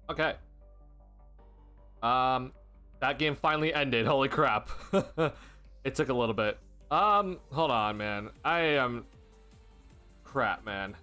Okay. That game finally ended. Holy crap. It took a little bit. Hold on, man. I am crap, man.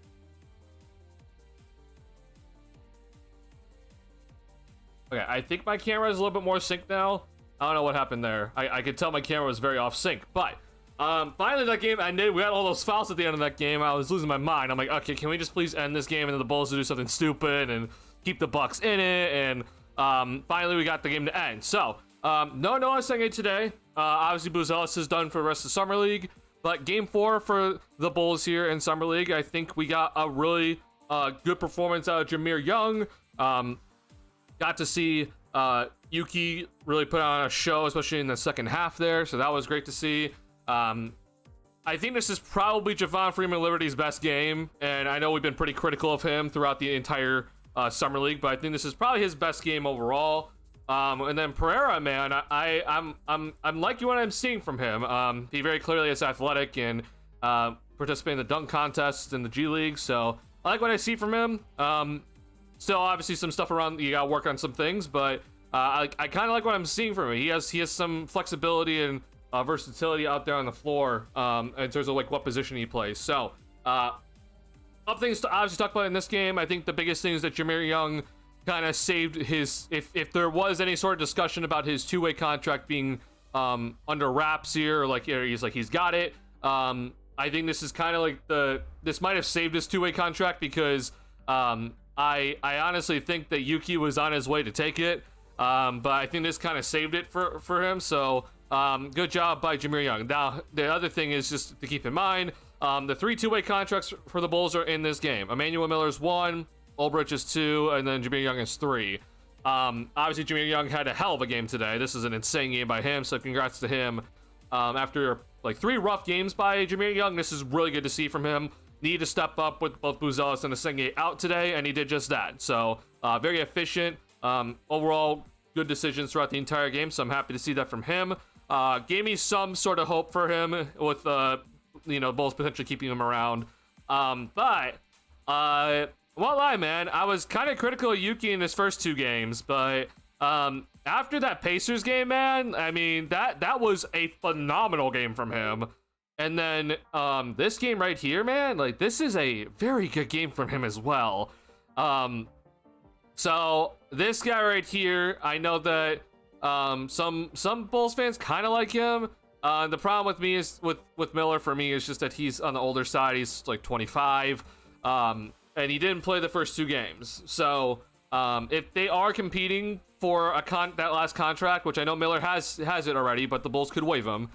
Okay, I think my camera is a little bit more sync now. I don't know what happened there. I could tell my camera was very off sync, but finally that game ended. We had all those fouls at the end of that game. I was losing my mind. I'm like, okay, can we just please end this game and then the Bulls do something stupid and keep the Bucks in it? And finally we got the game to end. So no Noah Senge today. Obviously Buzelis is done for the rest of Summer League, but game 4 for the Bulls here in Summer League, I think we got a really good performance out of Jameer Young. Got to see Yuki really put on a show, especially in the second half there, so that was great to see. I think this is probably Javon Freeman Liberty's best game, and I know we've been pretty critical of him throughout the entire Summer League, but I think this is probably his best game overall. And then Pereira, man, I'm liking what I'm seeing from him. He very clearly is athletic and participating in the dunk contests in the G League, so I like what I see from him. Still, obviously, some stuff around, you gotta work on some things, but I kind of like what I'm seeing from him. He has some flexibility and versatility out there on the floor in terms of like what position he plays. So, up things to obviously talk about in this game. I think the biggest thing is that Jameer Young kind of saved his, if there was any sort of discussion about his two-way contract being under wraps here, or like he's got it. I think this is kind of like this might have saved his two-way contract because I honestly think that Yuki was on his way to take it, but I think this kind of saved it for him. So good job by Jameer Young. Now the other thing is just to keep in mind, the 3 two-way contracts for the Bulls are in this game. Emmanuel Miller's 1, Ulbrich is 2, and then Jameer Young is 3. Obviously Jameer Young had a hell of a game today. This is an insane game by him, so congrats to him. After like 3 rough games by Jameer Young, this is really good to see from him. Need to step up with both Buzelis and Senge out today, and he did just that. So very efficient. Overall, good decisions throughout the entire game, so I'm happy to see that from him. Gave me some sort of hope for him with Bulls potentially keeping him around. But won't lie, man, I was kind of critical of Yuki in his first 2 games, but after that Pacers game, man, I mean that was a phenomenal game from him. And then this game right here, man, like this is a very good game from him as well. So this guy right here, I know that some Bulls fans kind of like him. The problem with me is with Miller for me is just that he's on the older side. He's like 25, and he didn't play the first 2 games. So if they are competing for that last contract, which I know Miller has it already, but the Bulls could waive him.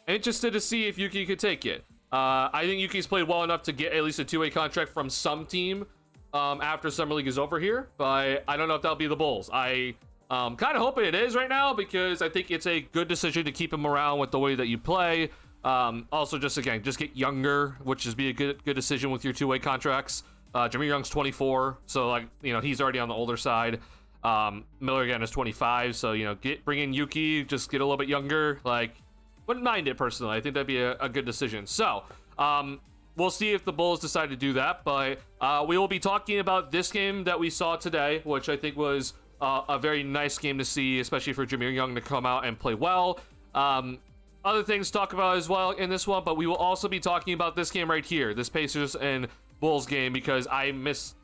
Interested to see if Yuki could take it. I think Yuki's played well enough to get at least a 2-way contract from some team after Summer League is over here, but I don't know if that'll be the Bulls. I kind of hoping it is right now because I think it's a good decision to keep him around with the way that you play. Also, just get younger, which is be a good decision with your 2-way contracts. Jameer Young's 24, so he's already on the older side. Miller again is 25, so bring in Yuki, just get a little bit younger. Wouldn't mind it personally. I think that'd be a good decision. So we'll see if the Bulls decide to do that, but we will be talking about this game that we saw today, which I think was a very nice game to see, especially for Jameer Young to come out and play well. Other things to talk about as well in this one, but we will also be talking about this game right here, this Pacers and Bulls game, because I missed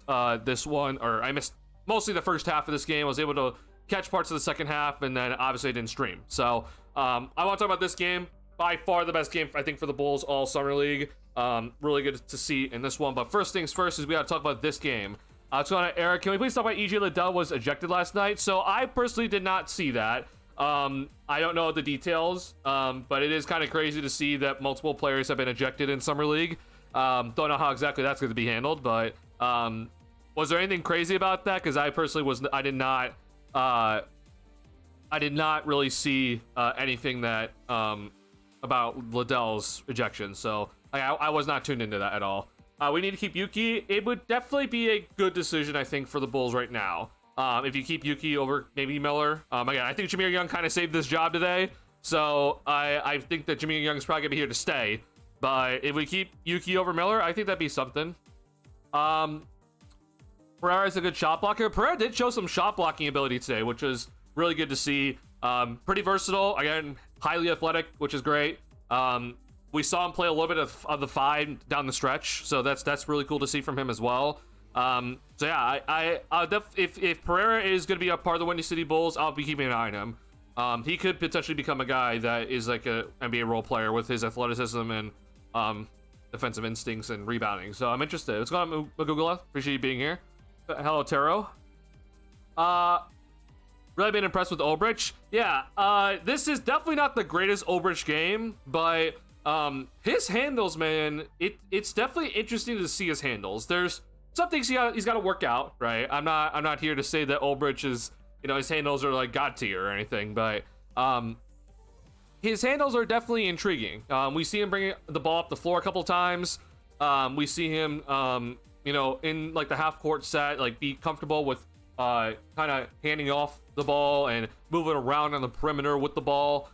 this one, or I missed mostly the first half of this game. I was able to catch parts of the second half, and then obviously I didn't stream. So I want to talk about this game. By far the best game, I think, for the Bulls all Summer League. Really good to see in this one. But first things first is we got to talk about this game. So Eric, can we please talk about EJ Liddell was ejected last night? So I personally did not see that. I don't know the details, but it is kind of crazy to see that multiple players have been ejected in Summer League. Don't know how exactly that's going to be handled, but was there anything crazy about that? Because I personally I did not really see anything that about Liddell's ejection, so I was not tuned into that at all. We need to keep Yuki. It would definitely be a good decision, I think, for the Bulls right now. If you keep Yuki over maybe Miller. Again, I think Jameer Young kind of saved this job today, so I think that Jameer Young is probably gonna be here to stay. But if we keep Yuki over Miller, I think that'd be something. Pereira is a good shot blocker. Pereira did show some shot blocking ability today, which was really good to see. Pretty versatile. Again, highly athletic, which is great. We saw him play a little bit of the 5 down the stretch, so that's really cool to see from him as well. So yeah, if Pereira is going to be a part of the Windy City Bulls, I'll be keeping an eye on him. He could potentially become a guy that is like a NBA role player with his athleticism and defensive instincts and rebounding. So I'm interested. What's going on, Magugula? Appreciate you being here. Hello, Taro. Really been impressed with Obrich. Yeah, this is definitely not the greatest Obrich game, but his handles, man, it's definitely interesting to see his handles. There's some things he's got to work out, right? I'm not here to say that Obrich is, his handles are like god tier or anything, but his handles are definitely intriguing. We see him bringing the ball up the floor a couple times. We see him, in like the half court set, like be comfortable with kind of handing off the ball and moving around on the perimeter with the ball.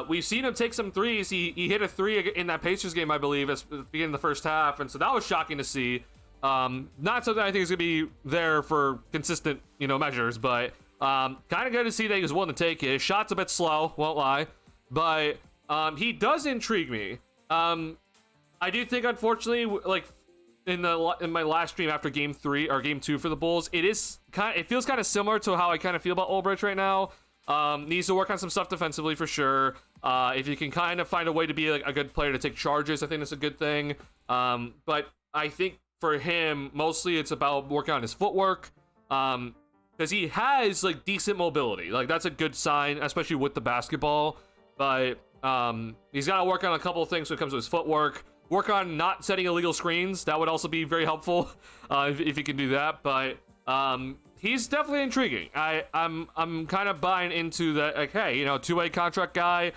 We've seen him take some threes. He hit a 3 in that Pacers game, I believe, at the beginning of the first half, and so that was shocking to see. Not something I think is gonna be there for consistent, measures, but kind of good to see that he was willing to take it. His shot's a bit slow, won't lie, but he does intrigue me. I do think, unfortunately, like in my last stream after game 3 or game 2 for the Bulls, it feels kind of similar to how I kind of feel about Ulbrich right now. Needs to work on some stuff defensively for sure. If you can kind of find a way to be like a good player to take charges, I think that's a good thing. But I think for him, mostly it's about working on his footwork. Because he has like decent mobility. Like that's a good sign, especially with the basketball. But he's got to work on a couple of things when it comes to his footwork. Work on not setting illegal screens. That would also be very helpful if you can do that. But he's definitely intriguing. I'm kind of buying into that. Like, hey, two-way contract guy.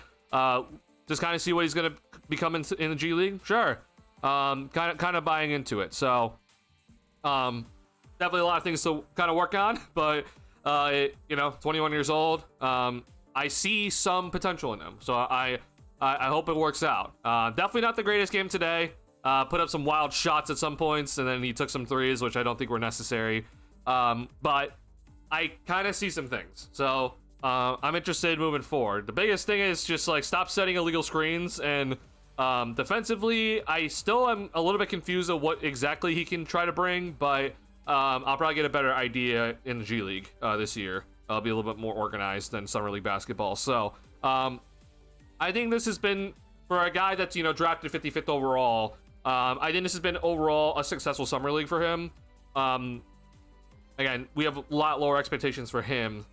Just kind of see what he's gonna become in the G League. Sure. Kind of buying into it. So definitely a lot of things to kind of work on. But 21 years old. I see some potential in him. So I hope it works out. Definitely not the greatest game today. Put up some wild shots at some points, and then he took some threes, which I don't think were necessary. But I kind of see some things. So I'm interested moving forward. The biggest thing is just like stop setting illegal screens, and defensively, I still am a little bit confused of what exactly he can try to bring, but I'll probably get a better idea in the G League this year. I'll be a little bit more organized than Summer League basketball. So I think this has been, for a guy that's, drafted 55th overall, I think this has been overall a successful Summer League for him. Again, we have a lot lower expectations for him.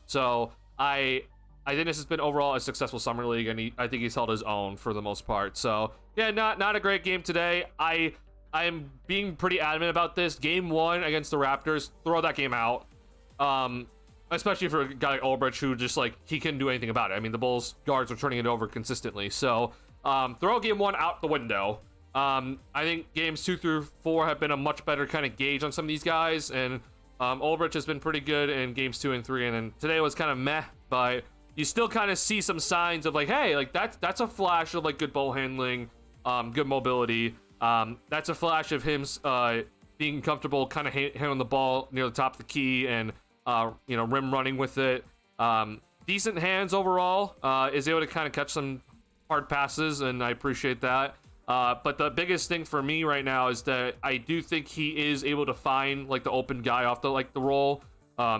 So I think this has been overall a successful Summer League, and I think he's held his own for the most part. So yeah, not a great game today. I'm being pretty adamant about this. Game 1 against the Raptors, throw that game out. Especially for a guy like Ulbrich, who just like he couldn't do anything about it. I mean, the Bulls guards are turning it over consistently. So throw game 1 out the window. I think games 2 through 4 have been a much better kind of gauge on some of these guys, and Ulbrich has been pretty good in games 2 and 3, and then today was kind of meh, but you still kind of see some signs of like, hey, like that's a flash of like good ball handling, good mobility. That's a flash of him being comfortable kind of handling the ball near the top of the key and rim running with it. Decent hands overall. Is able to kind of catch some hard passes, and I appreciate that. But the biggest thing for me right now is that I do think he is able to find like the open guy off the roll.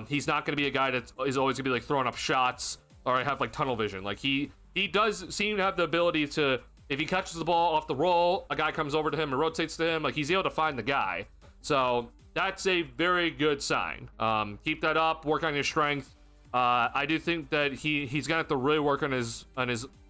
He's not going to be a guy that is always going to be like throwing up shots or have like tunnel vision. Like he does seem to have the ability to, if he catches the ball off the roll, a guy comes over to him and rotates to him, like he's able to find the guy. So that's a very good sign. Keep that up, work on your strength. I do think that he's gonna have to really work on his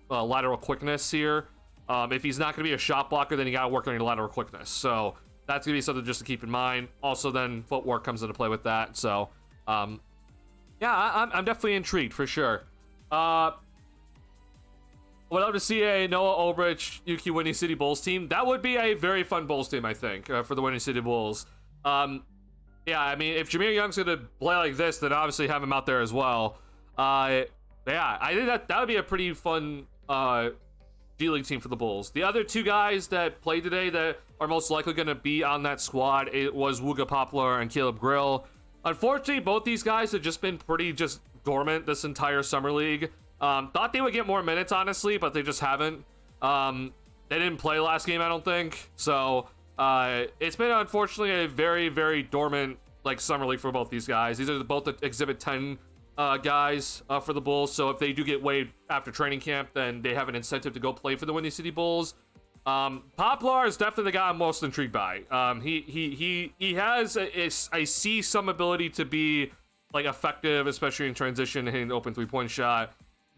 lateral quickness here. If he's not gonna be a shot blocker, then you gotta work on your lateral quickness. So that's gonna be something just to keep in mind. Also, then footwork comes into play with that. So yeah, I'm definitely intrigued for sure. Would love to see a Noah Ulbrich, Yuki Windy City Bulls team. That would be a very fun Bulls team, I think, for the Windy City Bulls. Yeah, I mean, if Jameer Young's gonna play like this, then obviously have him out there as well. Yeah, I think that would be a pretty fun G League team for the Bulls. The other two guys that played today that are most likely going to be on that squad, it was Wooga Poplar and Caleb Grill. Unfortunately, both these guys have just been pretty just dormant this entire summer league. Thought they would get more minutes, honestly, but they just haven't. They didn't play last game, I don't think. So it's been unfortunately a very, very dormant like summer league for both these guys. These are both the Exhibit 10 guys for the Bulls. So if they do get waived after training camp, then they have an incentive to go play for the Windy City Bulls. Poplar is definitely the guy I'm most intrigued by. He has I see some ability to be like effective, especially in transition, hitting the open 3-point shot.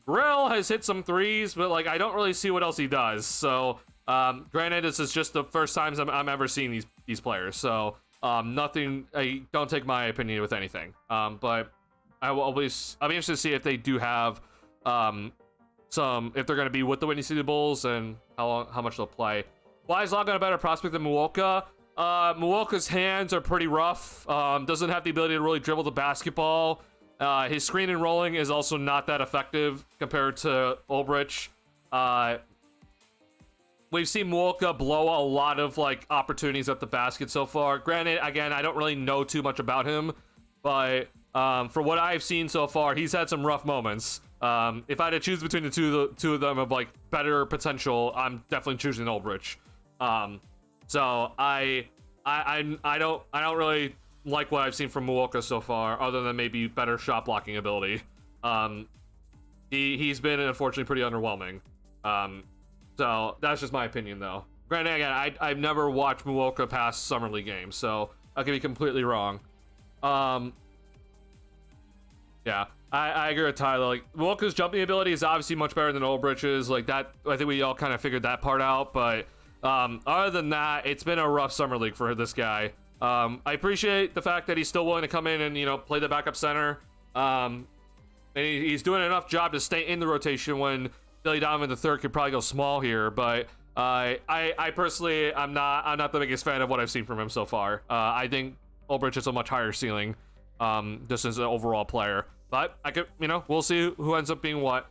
Grill has hit some threes, but like I don't really see what else he does. So granted, this is just the first times I'm ever seeing these players. So nothing. I don't take my opinion with anything. But I'll be interested to see if they do have if they're going to be with the Windy City Bulls and how much they'll play. Why is Logan a better prospect than Muoka? Muoka's hands are pretty rough. Doesn't have the ability to really dribble the basketball. His screen and rolling is also not that effective compared to Ulbrich. We've seen Muoka blow a lot of like opportunities at the basket so far. Granted, again, I don't really know too much about him, but for what I've seen so far, he's had some rough moments. If I had to choose between the two of them of like better potential, I'm definitely choosing Ulbrich. So I don't really like what I've seen from Muoka so far, other than maybe better shot blocking ability. He's been unfortunately pretty underwhelming. So that's just my opinion, though. Granted, again, I've never watched Muoka past Summer League games, so I could be completely wrong. Yeah, I agree with Tyler. Like, Muoka's jumping ability is obviously much better than Ulbrich's. Like that, I think we all kind of figured that part out. But other than that, it's been a rough Summer League for this guy. I appreciate the fact that he's still willing to come in and play the backup center. And he's doing enough job to stay in the rotation when Billy Donovan III could probably go small here. But I personally, I'm not the biggest fan of what I've seen from him so far. I think Ulbrich has a much higher ceiling, just as an overall player. But I could, we'll see who ends up being what.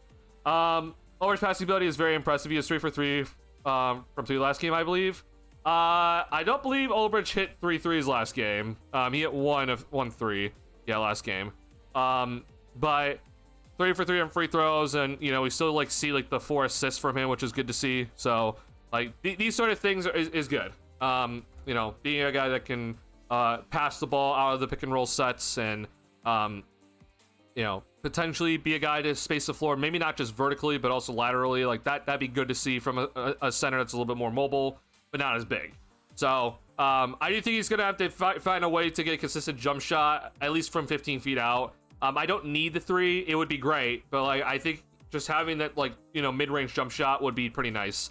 Ulbrich's passing ability is very impressive. He is 3 for 3 from 3 last game, I believe. I don't believe Ulbrich hit 3 threes last game. He hit 1 3, last game. But 3 for 3 on free throws, and we still see the 4 assists from him, which is good to see. So these sort of things is good. Being a guy that can pass the ball out of the pick and roll sets, and potentially be a guy to space the floor, maybe not just vertically but also laterally. That'd be good to see from a center that's a little bit more mobile but not as big. So I do think he's gonna have to find a way to get a consistent jump shot, at least from 15 feet out. I don't need the 3. It would be great, but I think just having that mid-range jump shot would be pretty nice.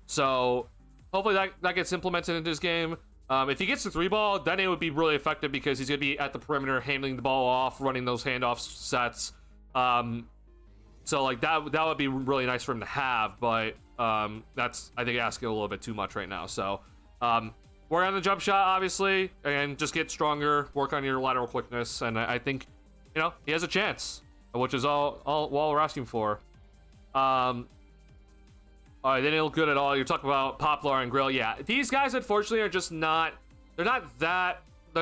So hopefully that gets implemented into his game. If he gets the 3 ball, then it would be really effective because he's gonna be at the perimeter handling the ball off, running those handoff sets. So that would be really nice for him to have, but that's, I think, asking a little bit too much right now. So work on the jump shot, obviously, and just get stronger, work on your lateral quickness, and I think he has a chance, which is all we're asking for. All right, they didn't look good at all. You're talking about Poplar and Grill. Yeah, these guys, unfortunately, are just not... They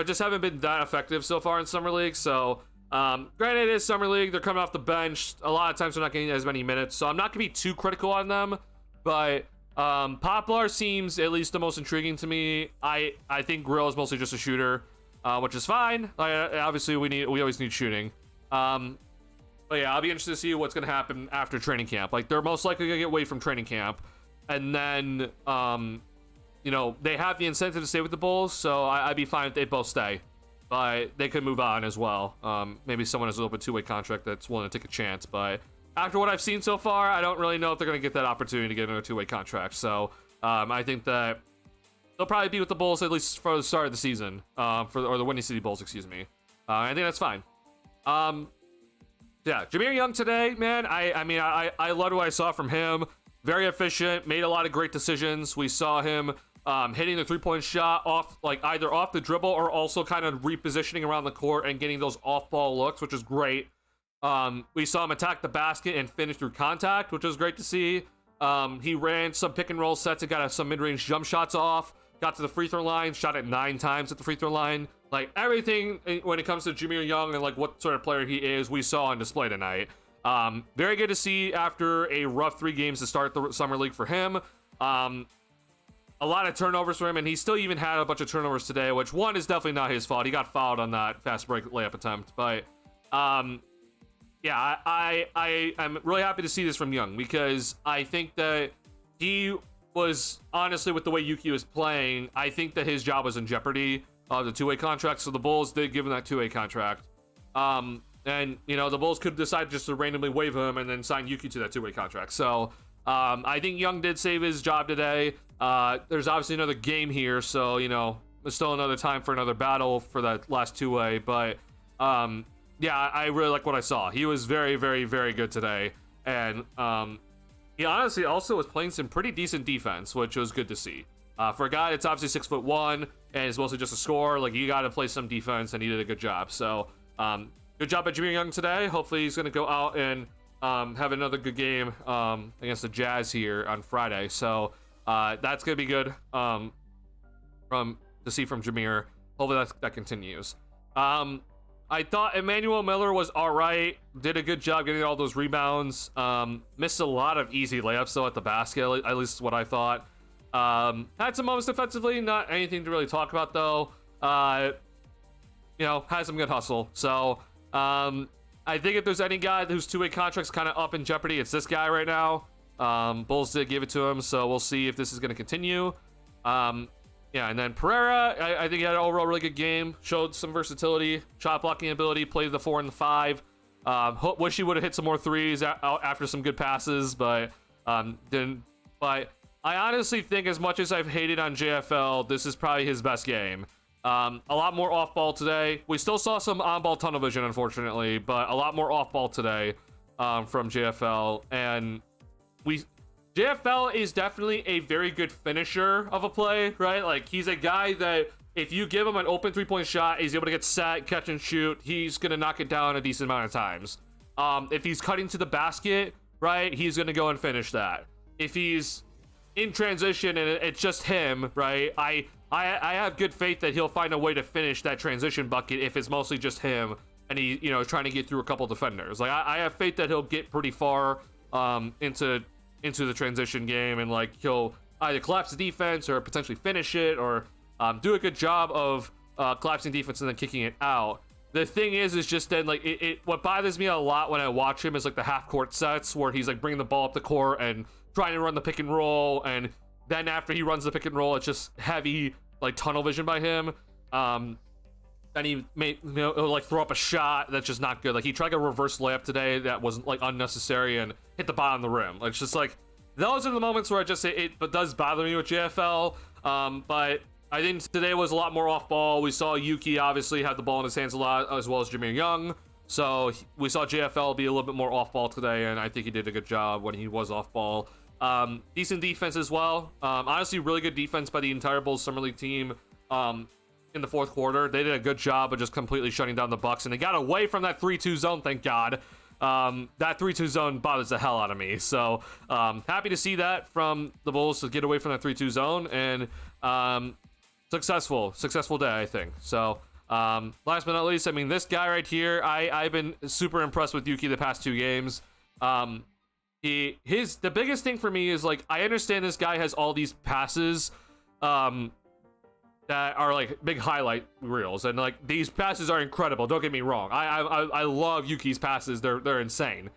just haven't been that effective so far in Summer League. So, granted, it is Summer League. They're coming off the bench. A lot of times they're not getting as many minutes. So I'm not going to be too critical on them. But Poplar seems at least the most intriguing to me. I think Grill is mostly just a shooter, which is fine. Obviously, we always need shooting. But yeah, I'll be interested to see what's going to happen after training camp. They're most likely going to get away from training camp. And then, they have the incentive to stay with the Bulls. So I'd be fine if they both stay. But they could move on as well. Maybe someone has a little bit two-way contract that's willing to take a chance. But after what I've seen so far, I don't really know if they're going to get that opportunity to get another two-way contract. So I think that they'll probably be with the Bulls at least for the start of the season. Or the Windy City Bulls, excuse me. I think that's fine. Yeah, Jameer Young today, man, I loved what I saw from him. Very efficient, made a lot of great decisions. We saw him hitting the three-point shot off, either off the dribble or also kind of repositioning around the court and getting those off-ball looks, which is great. We saw him attack the basket and finish through contact, which was great to see. He ran some pick and roll sets and got some mid-range jump shots off, got to the free throw line, shot it 9 times at the free throw line. Like, everything when it comes to Jameer Young and like what sort of player he is, we saw on display tonight. Very good to see after a rough 3 games to start the summer league for him. A lot of turnovers for him, and he still even had a bunch of turnovers today, which one is definitely not his fault. He got fouled on that fast break layup attempt, but yeah, I'm really happy to see this from Young, because I think that he was, honestly, with the way Yuki was playing, I think that his job was in jeopardy of the 2-way contract, so the Bulls did give him that 2-way contract. And, you know, the Bulls could decide just to randomly waive him and then sign Yuki to that 2-way contract. So, I think Young did save his job today. There's obviously another game here, so, you know, there's still another time for another battle for that last 2-way, but, yeah, I really like what I saw. He was very, very, very good today, and, he honestly also was playing some pretty decent defense, which was good to see. For a guy that's obviously 6'1" and is mostly just a scorer, like, you got to play some defense, and he did a good job. So, good job by Jameer Young today. Hopefully he's going to go out and have another good game against the Jazz here on Friday. So, that's going to be good to see from Jameer. Hopefully that continues. I thought Emmanuel Miller was all right. Did a good job getting all those rebounds. Missed a lot of easy layups, though, at the basket, at least what I thought. Had some moments defensively, not anything to really talk about, though. You know, had some good hustle. So, I think if there's any guy whose 2-way contract's kind of up in jeopardy, it's this guy right now. Bulls did give it to him, so we'll see if this is going to continue. Yeah, and then Pereira, I think he had an overall really good game. Showed some versatility, shot blocking ability, played the 4 and the 5. Wish he would have hit some more threes after some good passes, but didn't. But I honestly think, as much as I've hated on JFL, this is probably his best game. A lot more off-ball today. We still saw some on-ball tunnel vision, unfortunately, but a lot more off-ball today from JFL. And JFL is definitely a very good finisher of a play, right? Like, he's a guy that if you give him an open 3-point shot, he's able to get set, catch and shoot. He's going to knock it down a decent amount of times. If he's cutting to the basket, right, he's going to go and finish that. If he's in transition and it's just him, right, I have good faith that he'll find a way to finish that transition bucket if it's mostly just him and he, you know, trying to get through a couple defenders. Like, I have faith that he'll get pretty far into the transition game, and like he'll either collapse the defense or potentially finish it, or do a good job of collapsing defense and then kicking it out. The thing is just then, like, what bothers me a lot when I watch him is like the half court sets where he's like bringing the ball up the court and trying to run the pick and roll, and then after he runs the pick and roll, it's just heavy like tunnel vision by him. And he may, you know, like throw up a shot that's just not good. Like, he tried a reverse layup today that wasn't like unnecessary and hit the bottom of the rim. Like, it's just like, those are the moments where I just say it does bother me with JFL. But I think today was a lot more off ball. We saw Yuki obviously have the ball in his hands a lot, as well as Jameer Young. So we saw JFL be a little bit more off ball today, and I think he did a good job when he was off ball. Decent defense as well. Honestly, really good defense by the entire Bulls Summer League team. In the fourth quarter, they did a good job of just completely shutting down the Bucks, and they got away from that 3-2 zone, thank God. That 3-2 zone bothers the hell out of me. So happy to see that from the Bulls, to get away from that 3-2 zone, and successful day, I think. So last but not least, I mean, this guy right here, I've been super impressed with Yuki the past 2 games. The biggest thing for me is, like, I understand this guy has all these passes that are like big highlight reels, and like these passes are incredible, don't get me wrong. I love Yuki's passes. They're insane.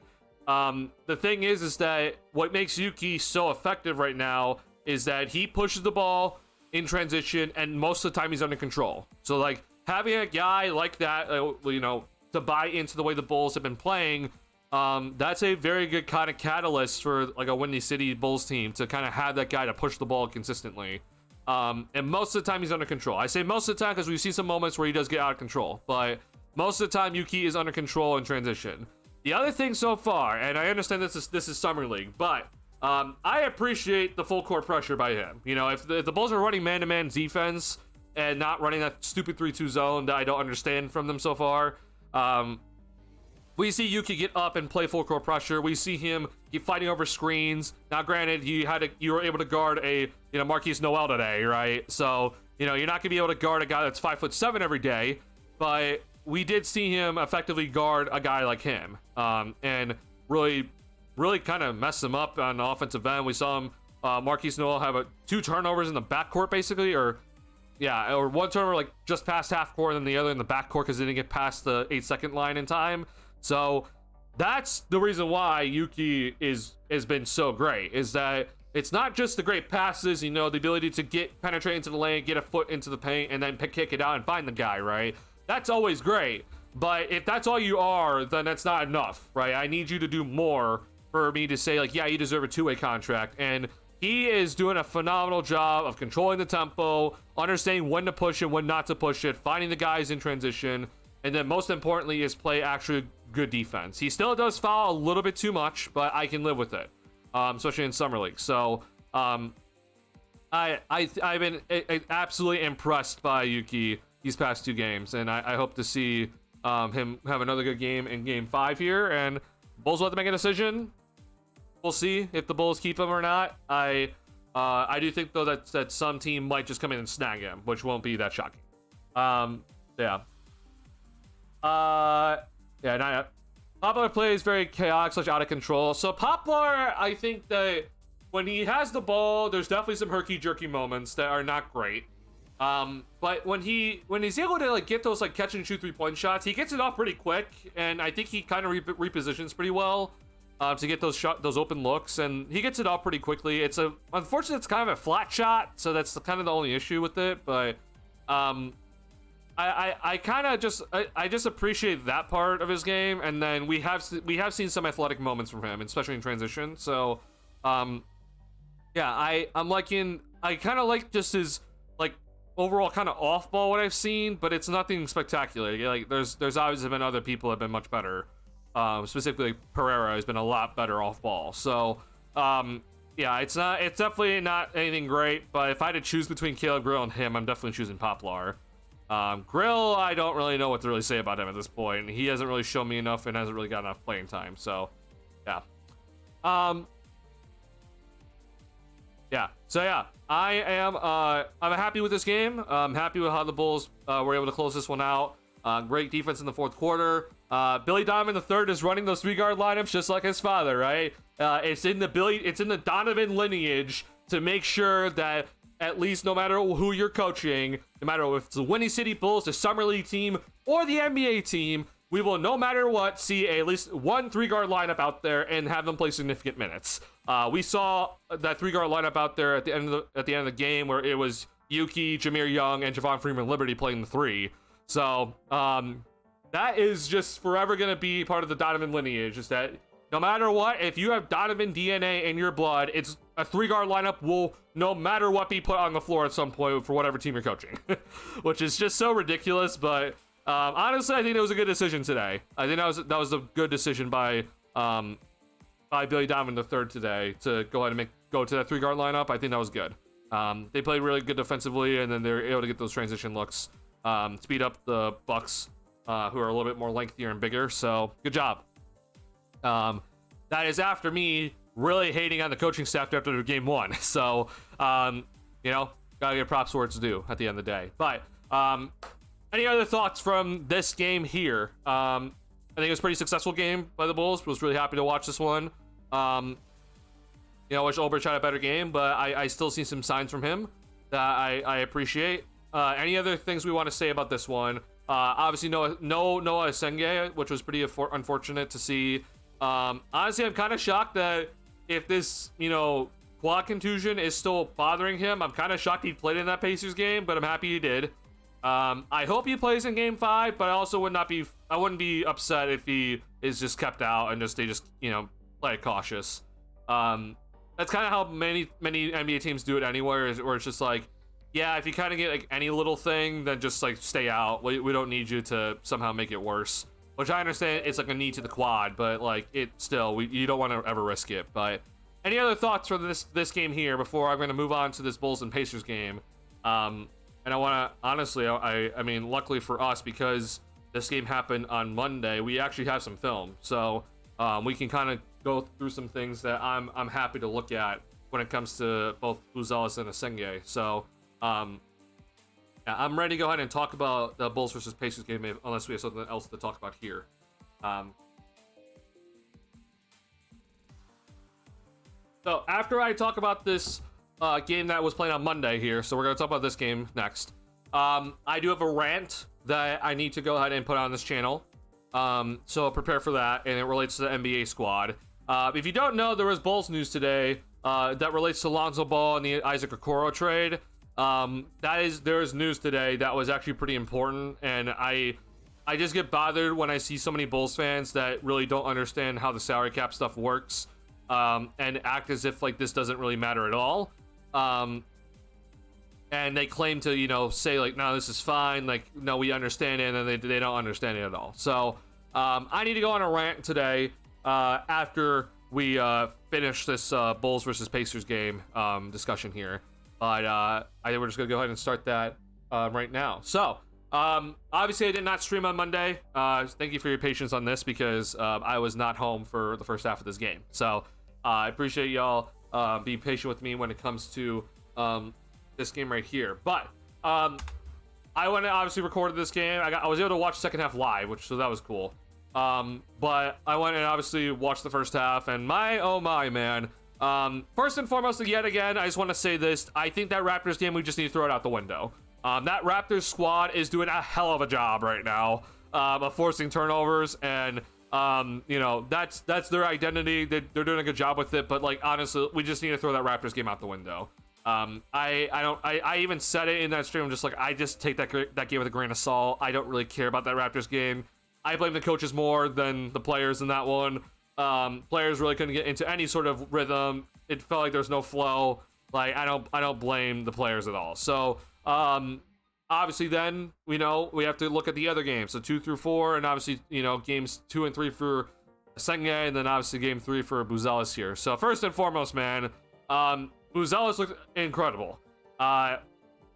The thing is that what makes Yuki so effective right now is that he pushes the ball in transition, and most of the time he's under control. So like, having a guy like that, you know, to buy into the way the Bulls have been playing, that's a very good kind of catalyst for like a Windy City Bulls team, to kind of have that guy to push the ball consistently. And most of the time he's under control. I say most of the time because we see some moments where he does get out of control, but most of the time Yuki is under control in transition. The other thing so far, and I understand this is Summer League, but I appreciate the full court pressure by him. You know, if the Bulls are running man-to-man defense and not running that stupid 3-2 zone that I don't understand from them so far, we see Yuki get up and play full court pressure. We see him keep fighting over screens. Now, granted, you were able to guard a Marquise Noel today, right? So you're not gonna be able to guard a guy that's 5'7" every day, but we did see him effectively guard a guy like him, and really kind of mess him up on the offensive end. We saw him, Marquise Noel, have 2 turnovers in the backcourt, basically, or one turnover like just past half court, and then the other in the backcourt because he didn't get past the 8-second line in time. So that's the reason why Yuki has been so great, is that it's not just the great passes, the ability to penetrate into the lane, get a foot into the paint, and then kick it out and find the guy, right? That's always great. But if that's all you are, then that's not enough, right? I need you to do more for me to say, like, yeah, you deserve a 2-way contract. And he is doing a phenomenal job of controlling the tempo, understanding when to push it, when not to push it, finding the guys in transition, and then most importantly is play actually good defense. He still does foul a little bit too much, but I can live with it, especially in summer league. So I've been absolutely impressed by Yuki these past 2 games, and I hope to see him have another good game in game 5 here, and Bulls will have to make a decision. We'll see if the Bulls keep him or not. I do think though that some team might just come in and snag him, which won't be that shocking. Poplar plays very chaotic / out of control. So Poplar, I think that when he has the ball, there's definitely some herky-jerky moments that are not great. But when he's able to like get those like catch and shoot 3-point shots, he gets it off pretty quick, and I think he kind of repositions pretty well to get those open looks, and he gets it off pretty quickly. Unfortunately, it's kind of a flat shot, so that's kind of the only issue with it. But I kind of just appreciate that part of his game, and then we have seen some athletic moments from him, especially in transition. So I'm liking. I kind of like just his like overall kind of off ball what I've seen, but it's nothing spectacular. Like there's obviously been other people that have been much better. Specifically Pereira has been a lot better off ball. So it's definitely not anything great, but if I had to choose between Caleb Grill and him, I'm definitely choosing Poplar. Grill, I don't really know what to really say about him at this point. He hasn't really shown me enough and hasn't really got enough playing time. So I'm happy with this game. I'm happy with how the Bulls were able to close this one out. Great defense in the 4th quarter. Billy Donovan III is running those 3-guard lineups just like his father, right? It's in the Donovan lineage to make sure that at least no matter who you're coaching, no matter if it's the Windy City Bulls, the Summer League team, or the NBA team, we will no matter what see at least one 3-guard lineup out there and have them play significant minutes. We saw that 3-guard lineup out there at the end of the game where it was Yuki, Jameer Young, and Javon Freeman Liberty playing the 3. So that is just forever going to be part of the Donovan lineage, is that no matter what, if you have Donovan DNA in your blood, it's a 3-guard lineup will no matter what be put on the floor at some point for whatever team you're coaching, which is just so ridiculous. But honestly, I think it was a good decision today. I think that was a good decision by Billy Donovan III today to go ahead and go to that 3-guard lineup. I think that was good. They played really good defensively, and then they were able to get those transition looks, speed up the Bucks, who are a little bit more lengthier and bigger. So good job. That is after me really hating on the coaching staff after game 1. So, gotta give props where it's due at the end of the day. But any other thoughts from this game here? I think it was a pretty successful game by the Bulls. Was really happy to watch this one. I wish Olbrich had a better game, but I still see some signs from him that I appreciate. Any other things we want to say about this one? Obviously, no Noah Esenge, which was pretty unfortunate to see. Honestly, I'm kind of shocked that if this, quad contusion is still bothering him, I'm kind of shocked he played in that Pacers game, but I'm happy he did. I hope he plays in game 5, but I also I wouldn't be upset if he is just kept out and they just play it cautious. That's kind of how many NBA teams do it anywhere, where it's just like, yeah, if you kind of get like any little thing, then just like stay out. We don't need you to somehow make it worse. Which I understand it's like a knee to the quad, but like you don't want to ever risk it. But any other thoughts for this game here before I'm going to move on to this Bulls and Pacers game? And I want to honestly, I mean, luckily for us, because this game happened on Monday, we actually have some film, so we can kind of go through some things that I'm happy to look at when it comes to both Buzelis and Asenge. So yeah, I'm ready to go ahead and talk about the Bulls versus Pacers game, unless we have something else to talk about here. So after I talk about this game that was played on Monday here, so we're going to talk about this game next. I do have a rant that I need to go ahead and put on this channel. So prepare for that, and it relates to the NBA squad. If you don't know, there was Bulls news today that relates to Lonzo Ball and the Isaac Okoro trade. There is news today that was actually pretty important, and I just get bothered when I see so many Bulls fans that really don't understand how the salary cap stuff works, and act as if like this doesn't really matter at all. And they claim to, you know, say like, no, this is fine, like, no, we understand it, and then they don't understand it at all. So I need to go on a rant today after we finish this Bulls versus Pacers game discussion here. But I think we're just gonna go ahead and start that right now. So obviously I did not stream on Monday. Thank you for your patience on this, because I was not home for the first half of this game. So I appreciate y'all being patient with me when it comes to this game right here. But I went and obviously recorded this game. I was able to watch the second half live, so that was cool. But I went and obviously watched the first half, and oh my, man. First and foremost, yet again, I just want to say this. I think that Raptors game, we just need to throw it out the window. That Raptors squad is doing a hell of a job right now of forcing turnovers, and you know, that's their identity. They're doing a good job with it, but like, honestly, we just need to throw that Raptors game out the window. I even said it in that stream. I'm just like, I just take that game with a grain of salt. I don't really care about that Raptors game. I blame the coaches more than the players in that one. Players really couldn't get into any sort of rhythm. It felt like there's no flow. Like, I don't blame the players at all. So obviously then, you know, we have to look at the other games, so 2 through 4, and obviously, you know, games 2 and 3 for Senge, and then obviously game 3 for Buzelis here. So first and foremost, man, Buzelis looked incredible.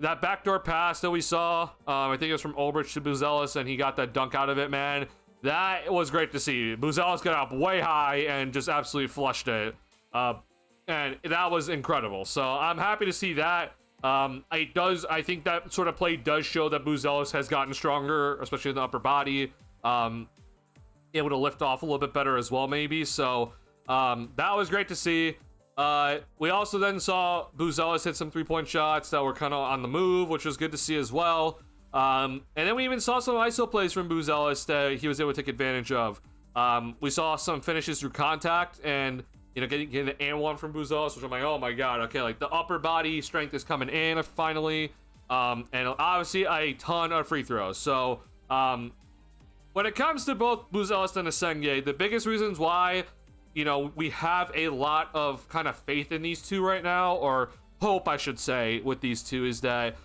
That backdoor pass that we saw, I think it was from Ulbrich to Buzelis, and he got that dunk out of it, man. That was great to see. Buzelis got up way high and just absolutely flushed it. And that was incredible. So I'm happy to see that. I think that sort of play does show that Buzelis has gotten stronger, especially in the upper body. Able to lift off a little bit better as well, maybe. So that was great to see. We also then saw Buzelis hit some 3-point shots that were kind of on the move, which was good to see as well. And then we even saw some ISO plays from Buzelis that he was able to take advantage of. We saw some finishes through contact, and you know, getting the and one from Buzelis, which I'm like, oh my god, okay, like the upper body strength is coming in finally. And obviously a ton of free throws. So when it comes to both Buzelis and Asenge, the biggest reasons why, you know, we have a lot of kind of faith in these two right now, or hope I should say, with these two, is that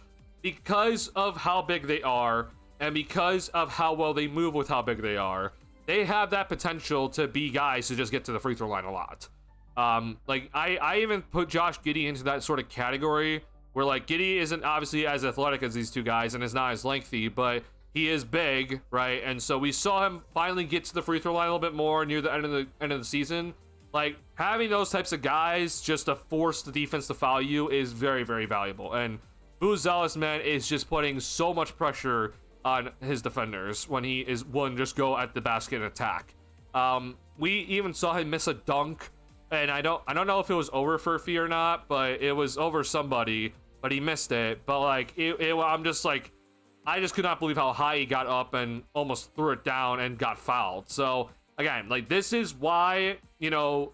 because of how big they are, and because of how well they move with how big they are, they have that potential to be guys who just get to the free throw line a lot. Like I even put Josh Giddey into that sort of category, where like Giddey isn't obviously as athletic as these two guys and is not as lengthy, but he is big, right? And so we saw him finally get to the free throw line a little bit more near the end of the season. Like, having those types of guys just to force the defense to foul you is very, very valuable. And Buzelis, man, is just putting so much pressure on his defenders when he is willing to just go at the basket and attack. We even saw him miss a dunk, and I don't know if it was over Furphy or not, but it was over somebody, but he missed it. But like, I'm just like, I just could not believe how high he got up and almost threw it down and got fouled. So again, like, this is why, you know,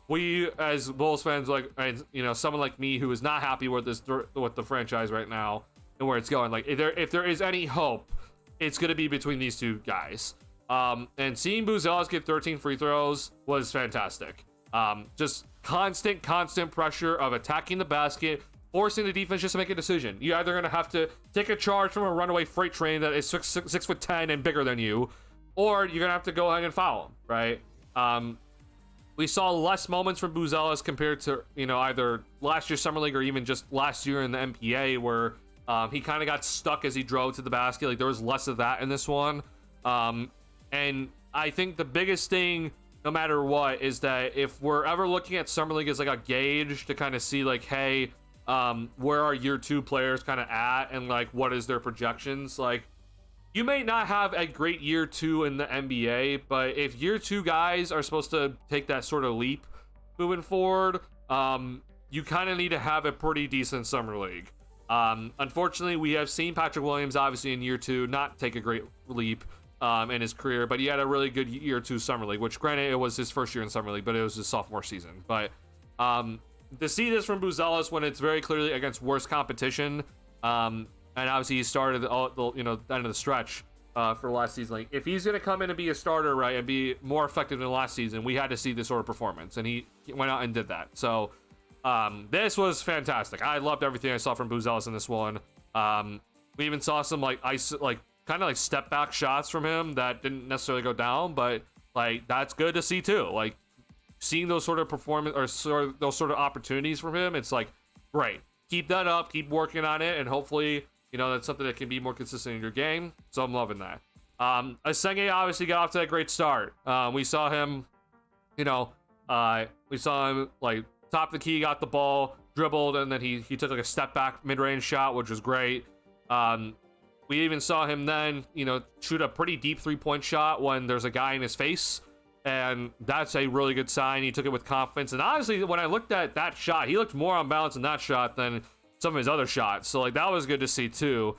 we as Bulls fans, like, and you know, someone like me who is not happy with the franchise right now and where it's going, like, if there is any hope, it's gonna be between these two guys. And seeing Buzelis get 13 free throws was fantastic. Just constant pressure of attacking the basket, forcing the defense just to make a decision. You're either going to have to take a charge from a runaway freight train that is 6'10" and bigger than you, or you're going to have to go ahead and foul him, right? We saw less moments from Buzelis compared to, you know, either last year's Summer League or even just last year in the MPA, where he kind of got stuck as he drove to the basket. Like, there was less of that in this one. And I think the biggest thing, no matter what, is that if we're ever looking at Summer League as like a gauge to kind of see like, hey, where are year 2 players kind of at, and like what is their projections, like you may not have a great year 2 in the NBA, but if year 2 guys are supposed to take that sort of leap moving forward, you kind of need to have a pretty decent Summer League. Unfortunately, we have seen Patrick Williams obviously in year 2 not take a great leap in his career, but he had a really good year 2 Summer League, which granted it was his first year in Summer League, but it was his sophomore season. But to see this from Buzelis when it's very clearly against worse competition, and obviously he started the end of the stretch for last season. Like if he's gonna come in and be a starter, right, and be more effective than last season, we had to see this sort of performance, and he went out and did that. So this was fantastic. I loved everything I saw from Buzelis in this one. We even saw some kind of like step back shots from him that didn't necessarily go down, but like that's good to see too. Like seeing those sort of performance or those sort of opportunities from him, it's like great. Keep that up, keep working on it, and hopefully that's something that can be more consistent in your game. So I'm loving that. Asenge obviously got off to a great start. We saw him like top the key, got the ball, dribbled, and then he took like a step back mid-range shot, which was great. We even saw him then, shoot a pretty deep 3-point shot when there's a guy in his face, and that's a really good sign. He took it with confidence, and honestly, when I looked at that shot, he looked more on balance in that shot than some of his other shots. So like that was good to see too.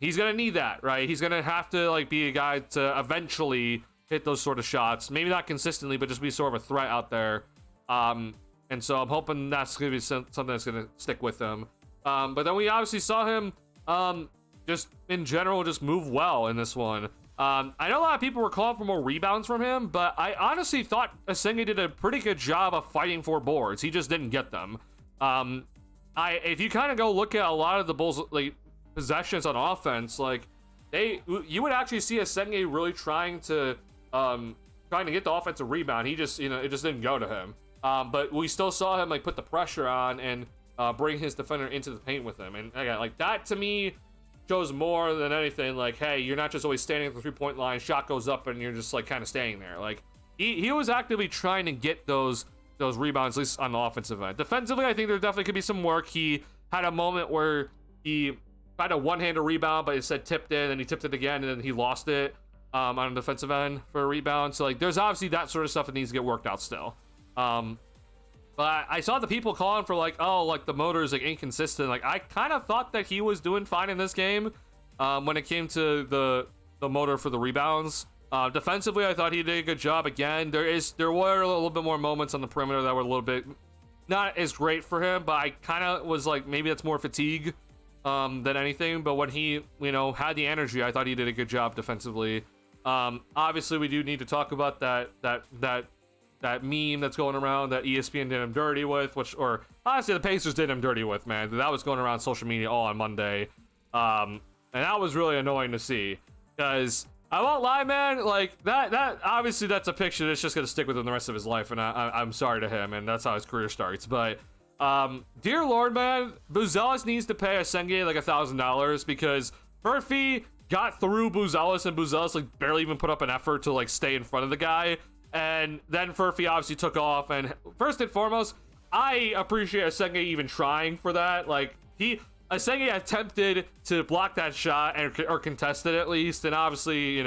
He's gonna need that, right? He's gonna have to like be a guy to eventually hit those sort of shots. Maybe not consistently, but just be sort of a threat out there. And so I'm hoping that's gonna be something that's gonna stick with him. But then we obviously saw him just in general just move well in this one. I know a lot of people were calling for more rebounds from him, but I honestly thought Asenge did a pretty good job of fighting for boards. He just didn't get them. If you kind of go look at a lot of the Bulls like possessions on offense, like you would actually see Asenge really trying to get the offensive rebound. He just it just didn't go to him. But we still saw him like put the pressure on and bring his defender into the paint with him. And again, like that to me shows more than anything like, hey, you're not just always standing at the 3-point line, shot goes up and you're just like kind of staying there. Like he was actively trying to get those rebounds, at least on the offensive end. Defensively, I think there definitely could be some work. He had a moment where he tried a one-handed rebound, but it said tipped it, and he tipped it again, and then he lost it on the defensive end for a rebound. So like there's obviously that sort of stuff that needs to get worked out still. But I saw the people calling for like, oh, like the motor is like inconsistent. Like I kind of thought that he was doing fine in this game when it came to the motor for the rebounds. Defensively, I thought he did a good job. Again, there were a little bit more moments on the perimeter that were a little bit not as great for him, but I kind of was like, maybe that's more fatigue than anything. But when he had the energy, I thought he did a good job defensively. Obviously, we do need to talk about that meme that's going around that ESPN did him dirty with, or honestly the Pacers did him dirty with, man. That was going around social media all on Monday. And that was really annoying to see, because I won't lie, man, like that obviously that's a picture that's just gonna stick with him the rest of his life, and I'm sorry to him, and that's how his career starts. But dear Lord, man, Buzelis needs to pay Asenge like $1,000, because Murphy got through Buzelis, and Buzelis like barely even put up an effort to like stay in front of the guy. And then Furphy obviously took off, and first and foremost, I appreciate Asenge even trying for that. Like Asenge attempted to block that shot or contest it at least, and obviously it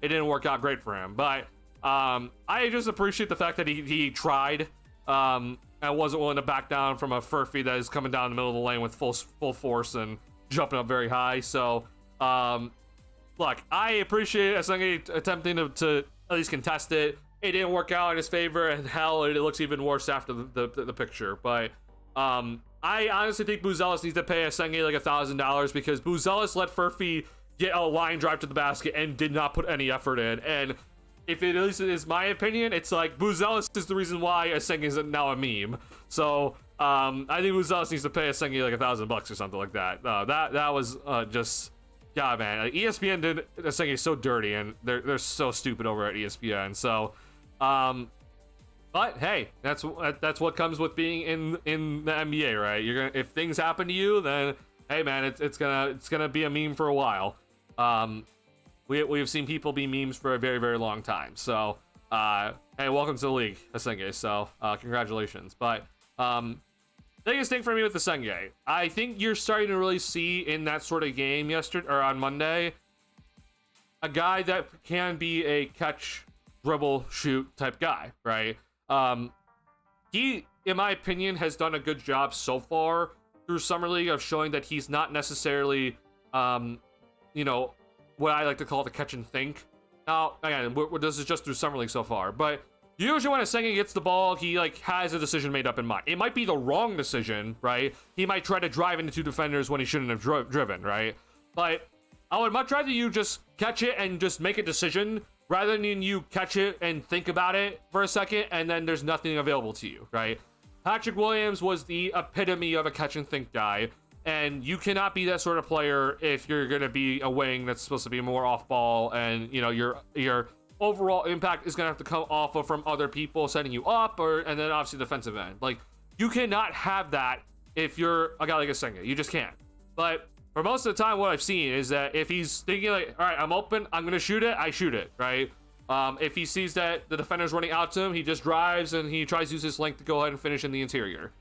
didn't work out great for him. But I just appreciate the fact that he tried and wasn't willing to back down from a Furphy that is coming down the middle of the lane with full force and jumping up very high. So look, I appreciate Asenge attempting to at least contest it. It didn't work out in his favor, and hell, it looks even worse after the picture. But I honestly think Buzelis needs to pay Asenge like $1,000, because Buzelis let Furphy get a line drive to the basket and did not put any effort in. And if it is my opinion, it's like Buzelis is the reason why Asenge is now a meme. So I think Buzelis needs to pay Asenge like $1,000 or something like that. That was just. God, man, like, ESPN did Asenge so dirty, and they're so stupid over at ESPN. So, but hey, that's what comes with being in the NBA, right? If things happen to you, then hey, man, it's gonna be a meme for a while. we've seen people be memes for a very, very long time. So, hey, welcome to the league, Senge. So, congratulations. But, biggest thing for me with the Senge, I think you're starting to really see in that sort of game yesterday or on Monday, a guy that can be a catch, dribble, shoot type guy, right? He, in my opinion, has done a good job so far through Summer League of showing that he's not necessarily, you know, what I like to call the catch and think. Now, again, this is just through Summer League so far, but usually when a Senge gets the ball, he like has a decision made up in mind. It might be the wrong decision, right? He might try to drive into two defenders when he shouldn't have driven, right? But I would much rather you just catch it and just make a decision rather than you catch it and think about it for a second and then there's nothing available to you, right? Patrick Williams was the epitome of a catch and think guy, and you cannot be that sort of player if you're going to be a wing that's supposed to be more off ball, and you know your overall impact is going to have to come off of from other people setting you up, and then obviously defensive end. Like, you cannot have that if you're a guy like a Senge. You just can't. But for most of the time, what I've seen is that if he's thinking like, all right, I'm open, I'm going to shoot it, I shoot it, right? If he sees that the defender's running out to him, he just drives and he tries to use his length to go ahead and finish in the interior.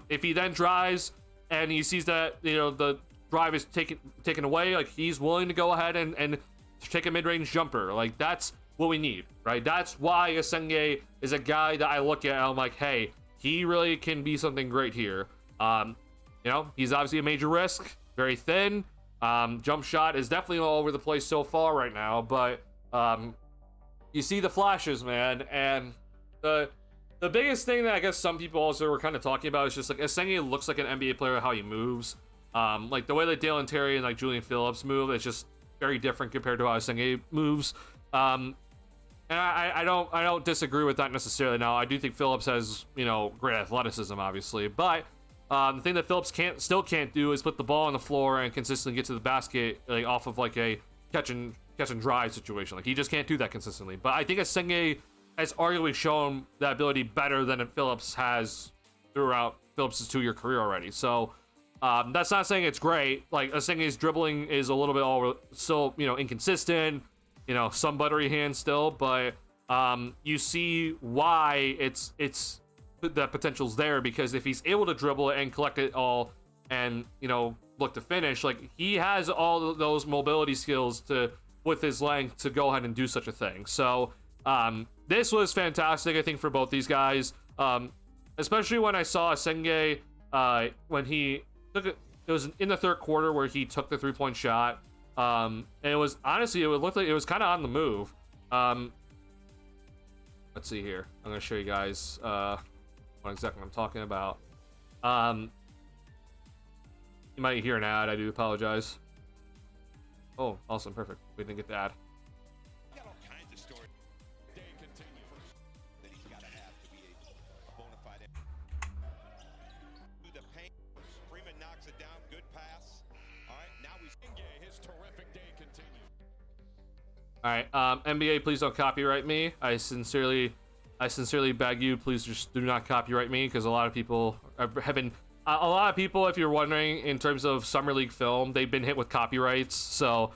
If he then drives and he sees that, you know, the drive is taken away, like, he's willing to go ahead and take a mid-range jumper. Like, that's what we need, right? That's why Senge is a guy that I look at and I'm like, hey, he really can be something great here. You know, he's obviously a major risk, very thin. Jump shot is definitely all over the place so far right now, but you see the flashes, man. And the biggest thing that I guess some people also were kind of talking about is just like Senge looks like an NBA player, how he moves. Like the way that Dalen Terry and like Julian Phillips move, it's just very different compared to how Senge moves. And I don't disagree with that necessarily. Now, I do think Phillips has, you know, great athleticism, obviously, but the thing that Phillips still can't do is put the ball on the floor and consistently get to the basket, like off of like a catch and drive situation. Like, he just can't do that consistently. But I think Senge has arguably shown that ability better than Phillips has throughout Phillips' 2-year career already. So that's not saying it's great. Like, Senge's dribbling is a little bit still, you know, inconsistent, you know, some buttery hands still, but you see why it's the potential's there, because if he's able to dribble it and collect it all and, you know, look to finish, like, he has all those mobility skills with his length to go ahead and do such a thing. So this was fantastic, I think, for both these guys, especially when I saw Senge when he took it. It was in the third quarter where he took the 3-point shot, and it was honestly, it looked like it was kind of on the move. Let's see here. I'm gonna show you guys what exactly I'm talking about. You might hear an ad. I do apologize. Oh, awesome, perfect. We didn't get the ad. Got all kinds of stories. Day continues. That he's got to have to be a bona fide. To the paint. Freeman knocks it down. Good pass. All right, now we his terrific day continues. All right, NBA, please don't copyright me. I sincerely beg you, please just do not copyright me, because a lot of people have been. A lot of people, if you're wondering, in terms of Summer League film, they've been hit with copyrights. So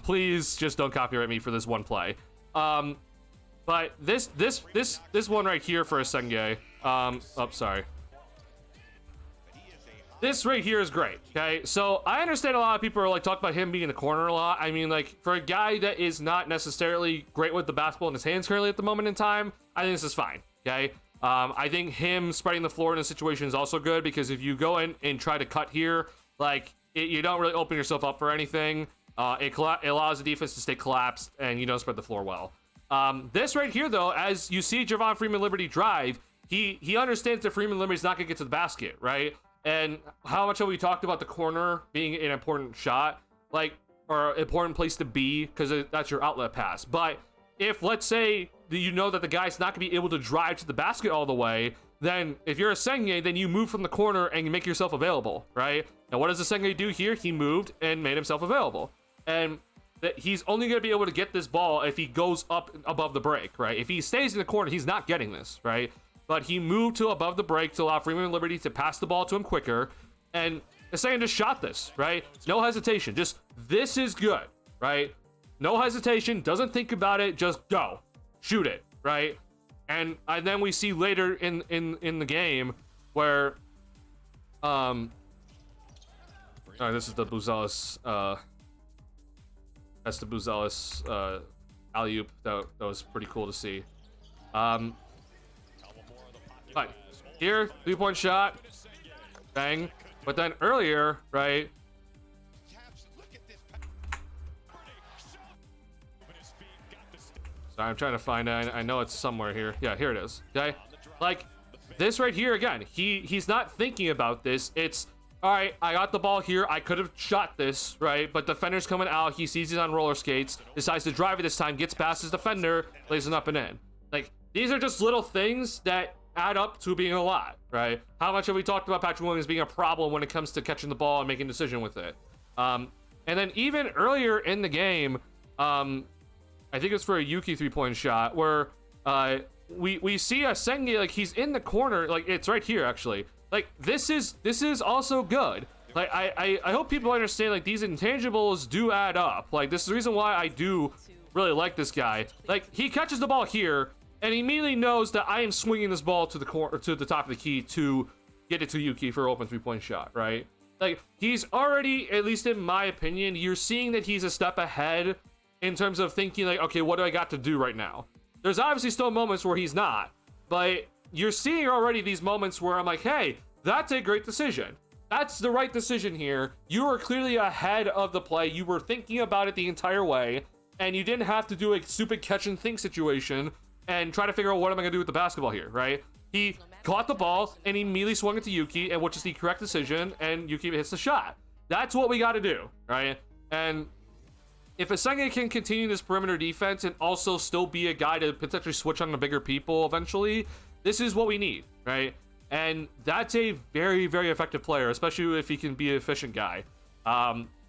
please just don't copyright me for this one play. But this one right here for a Senge. Oh, sorry. This right here is great. Okay, so I understand a lot of people are like talking about him being in the corner a lot. I mean, like, for a guy that is not necessarily great with the basketball in his hands currently at the moment in time, I think this is fine. Okay. I think him spreading the floor in this situation is also good, because if you go in and try to cut here, like, you don't really open yourself up for anything. It allows the defense to stay collapsed, and you don't spread the floor well. This right here, though, as you see Javon Freeman Liberty drive, he understands that Freeman Liberty's not going to get to the basket, right? And how much have we talked about the corner being an important shot, like, or important place to be, because that's your outlet pass. But if, let's say, you know that the guy's not going to be able to drive to the basket all the way, then if you're a Senge, then you move from the corner and you make yourself available, right? Now, what does the Senge do here? He moved and made himself available. And he's only going to be able to get this ball if he goes up above the break, right? If he stays in the corner, he's not getting this, right? But he moved to above the break to allow Freeman Liberty to pass the ball to him quicker. And the Senge just shot this, right? No hesitation. Just, this is good, right? no hesitation, doesn't think about it, just go, shoot it, right? And then we see later in the game where this is the Buzelis that's the Buzelis alley-oop that was pretty cool to see. But here, 3-point shot, bang. But then earlier, right? So I'm trying to find it. I know it's somewhere here. Yeah, here it is. Okay, like this right here again. He's not thinking about this. It's all right. I got the ball here. I could have shot this, right? But defender's coming out. He sees he's on roller skates. Decides to drive it this time. Gets past his defender. Lays it up and in. Like these are just little things that add up to being a lot, right? How much have we talked about Patrick Williams being a problem when it comes to catching the ball and making a decision with it? And then even earlier in the game, I think it's for a Yuki 3-point shot where we see a Senge, like he's in the corner, like it's right here actually. Like this is also good. Like I hope people understand like these intangibles do add up. Like this is the reason why I do really like this guy. Like he catches the ball here and he immediately knows that I am swinging this ball to the corner, to the top of the key to get it to Yuki for an open 3-point shot, right? Like he's already, at least in my opinion, you're seeing that he's a step ahead in terms of thinking like, okay, what do I got to do right now? There's obviously still moments where he's not, but you're seeing already these moments where I'm like, hey, that's a great decision. That's the right decision here. You are clearly ahead of the play. You were thinking about it the entire way, and you didn't have to do a stupid catch and think situation and try to figure out what am I gonna do with the basketball here, right? He caught the ball and he immediately swung it to Yuki, and which is the correct decision, and Yuki hits the shot. That's what we got to do, right? And if Asenge can continue this perimeter defense and also still be a guy to potentially switch on the bigger people eventually, this is what we need, right? And that's a very, very effective player, especially if he can be an efficient guy.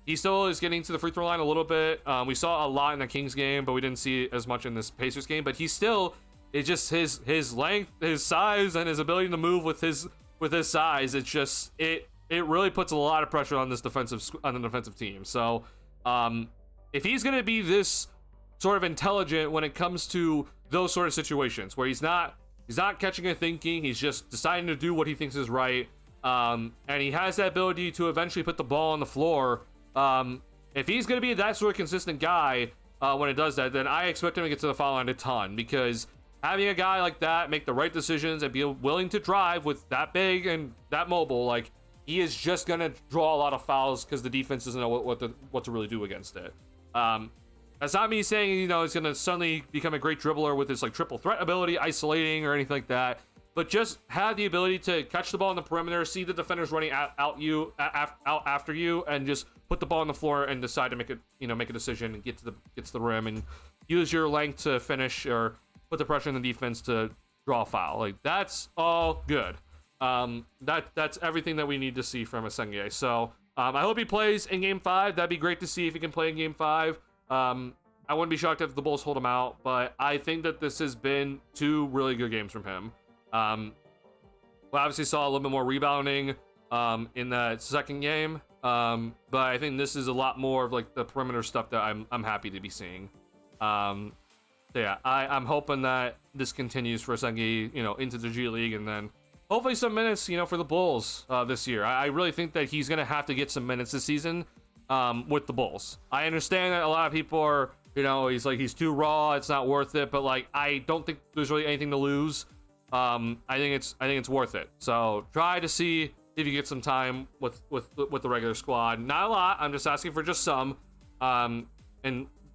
He still is getting to the free throw line a little bit. We saw a lot in the Kings game, but we didn't see as much in this Pacers game. But he still, it's just his length, his size, and his ability to move with his size. It's just it really puts a lot of pressure on the defensive team. So if he's gonna be this sort of intelligent when it comes to those sort of situations where he's not catching and thinking, he's just deciding to do what he thinks is right, and he has that ability to eventually put the ball on the floor. If he's going to be that sort of consistent guy when it does that, then I expect him to get to the foul line a ton, because having a guy like that make the right decisions and be willing to drive with that big and that mobile, like he is just going to draw a lot of fouls because the defense doesn't know what to really do against it. That's not me saying, you know, he's going to suddenly become a great dribbler with his like triple threat ability, isolating or anything like that, but just have the ability to catch the ball on the perimeter, see the defenders running out after you, and just put the ball on the floor and decide to make a decision and get to the rim and use your length to finish or put the pressure on the defense to draw a foul. Like that's all good. That's everything that we need to see from Asenge. So I hope he plays in Game 5. That'd be great to see if he can play in Game 5. I wouldn't be shocked if the Bulls hold him out, but I think that this has been 2 really good games from him. We obviously saw a little bit more rebounding in that second game, but I think this is a lot more of like the perimeter stuff that I'm happy to be seeing. So yeah, I'm hoping that this continues for Asenge, you know, into the G League, and then hopefully some minutes, you know, for the Bulls this year. I really think that he's gonna have to get some minutes this season with the Bulls. I understand that a lot of people are, you know, he's too raw, it's not worth it, but like I don't think there's really anything to lose. I think it's worth it. So try to see if you get some time with the regular squad. Not a lot. I'm just asking for just some, and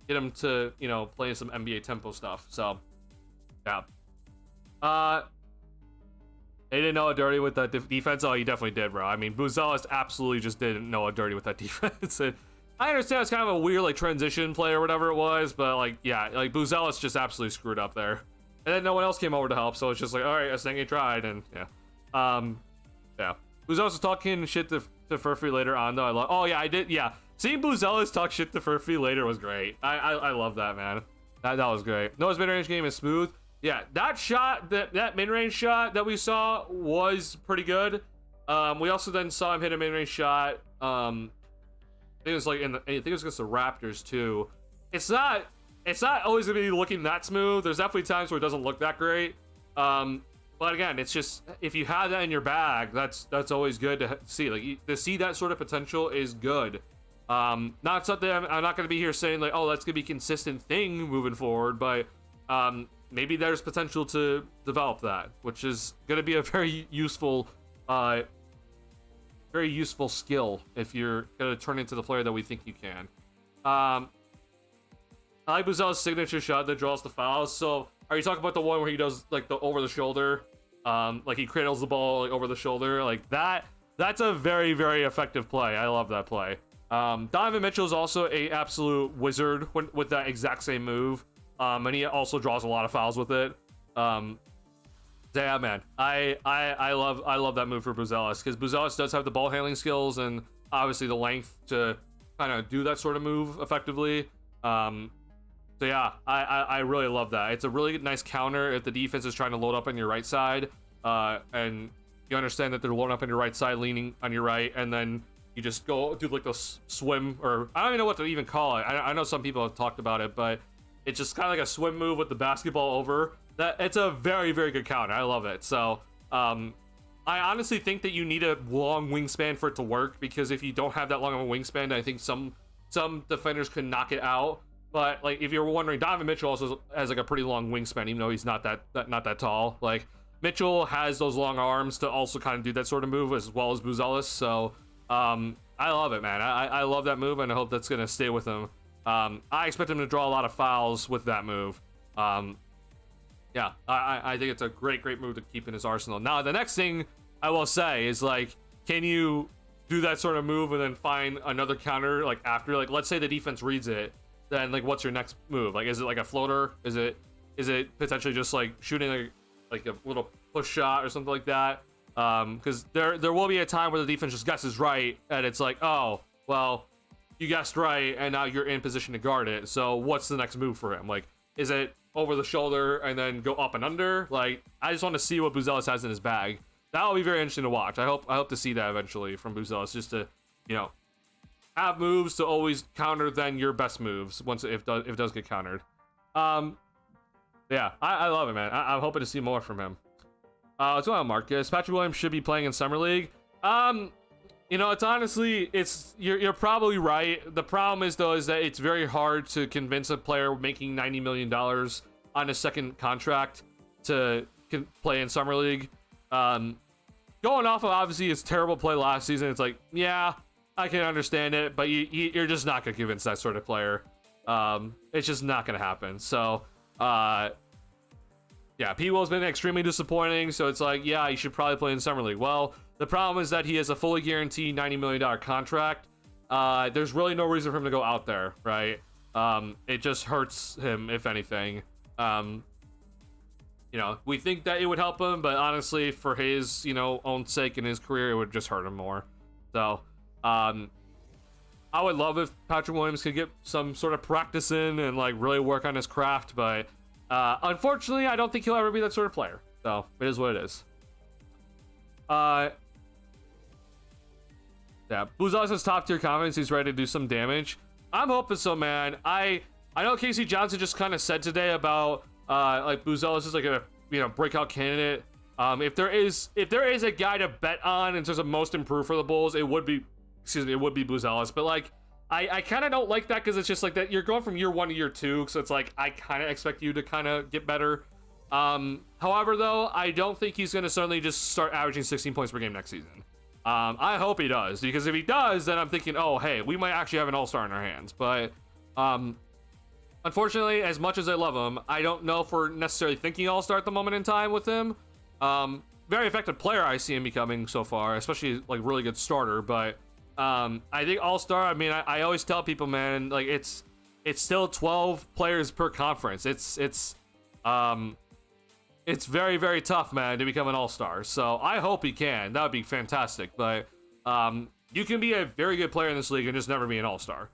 get him to, you know, play some NBA tempo stuff. So yeah. They didn't know a dirty with that defense. Oh, he definitely did, bro. I mean, Buzelis absolutely just didn't know a dirty with that defense. And I understand it's kind of a weird like transition play or whatever it was, but like yeah, like Buzelis just absolutely screwed up there. And then no one else came over to help, so it's just like, all right, Asenge tried, and yeah. Yeah. Buzelis was talking shit to Furphy later on, though. Oh, yeah, I did, yeah. Seeing Buzelis talk shit to Furphy later was great. I love that, man. That was great. Noah's mid-range game is smooth. Yeah, that shot, that mid-range shot that we saw was pretty good. We also then saw him hit a mid-range shot. I think it was like I think it was against the Raptors, too. it's not always gonna be looking that smooth. There's definitely times where it doesn't look that great. But again, it's just, if you have that in your bag, that's always good to see. Like, to see that sort of potential is good. Not something I'm not gonna be here saying like, oh, that's gonna be a consistent thing moving forward, but maybe there's potential to develop that, which is gonna be a very useful skill if you're gonna turn into the player that we think you can. I like Buzel's signature shot that draws the fouls. So are you talking about the one where he does like the over the shoulder, like he cradles the ball like over the shoulder, like that? That's a very, very effective play. I love that play. Donovan Mitchell is also a absolute wizard with that exact same move, and he also draws a lot of fouls with it. Yeah, man, I love that move for Buzelis, because Buzelis does have the ball handling skills and obviously the length to kind of do that sort of move effectively. So yeah, I really love that. It's a really nice counter if the defense is trying to load up on your right side, and you understand that they're loading up on your right side, leaning on your right, and then you just go do like the swim, or I don't even know what to even call it. I know some people have talked about it, but it's just kind of like a swim move with the basketball over. That it's a very, very good counter. I love it. So I honestly think that you need a long wingspan for it to work, because if you don't have that long of a wingspan, I think some defenders could knock it out. But like, if you're wondering, Donovan Mitchell also has like a pretty long wingspan, even though he's not that tall. Like, Mitchell has those long arms to also kind of do that sort of move, as well as Buzelis. So I love it, man. I love that move, and I hope that's gonna stay with him. I expect him to draw a lot of fouls with that move. Yeah, I think it's a great move to keep in his arsenal. Now, the next thing I will say is, like, can you do that sort of move and then find another counter, like, after? Like, let's say the defense reads it, then, like, what's your next move? Like, is it like a floater? Is it potentially just like shooting like a little push shot or something like that? Because there will be a time where the defense just guesses right, and it's like, oh, well, you guessed right, and now you're in position to guard it. So what's the next move for him? Like, is it over the shoulder and then go up and under? Like, I just want to see what Buzelis has in his bag. That will be very interesting to watch. I hope to see that eventually from Buzelis, just to, you know, have moves to always counter then your best moves once if it does get countered. Yeah, I love it, man. I'm hoping to see more from him. What's going on, Marcus? Patrick Williams should be playing in Summer League. You know, it's honestly, you're probably right. The problem is, though, is that it's very hard to convince a player making $90 million on a second contract to play in Summer League. Going off of obviously his terrible play last season, it's like, yeah, I can understand it, but you're just not gonna convince that sort of player. It's just not gonna happen. So, yeah, P. Will's been extremely disappointing. So it's like, yeah, you should probably play in Summer League. Well, the problem is that he has a fully guaranteed $90 million contract. There's really no reason for him to go out there, right? It just hurts him, if anything. You know, we think that it would help him, but honestly, for his, you know, own sake and his career, it would just hurt him more. So, I would love if Patrick Williams could get some sort of practice in and like really work on his craft, but unfortunately, I don't think he'll ever be that sort of player. So it is what it is. Yeah, Buzelis has top tier confidence. He's ready to do some damage. I'm hoping so, man. I know Casey Johnson just kind of said today about like Buzelis is like a, you know, breakout candidate. If there is a guy to bet on in terms of most improved for the Bulls, it would be Buzelis. But like, I kind of don't like that, because it's just like that you're going from year 1 to year 2, so it's like I kind of expect you to kind of get better. However, though, I don't think he's going to suddenly just start averaging 16 points per game next season. I hope he does, because if he does, then I'm thinking, oh, hey, we might actually have an all-star in our hands. But unfortunately, as much as I love him, I don't know if we're necessarily thinking all-star at the moment in time with him. Very effective player I see him becoming so far, especially like really good starter. But I think all-star, I mean, I always tell people, man, like it's still 12 players per conference. It's very, very tough, man, to become an all-star. So I hope he can. That would be fantastic. But you can be a very good player in this league and just never be an all-star.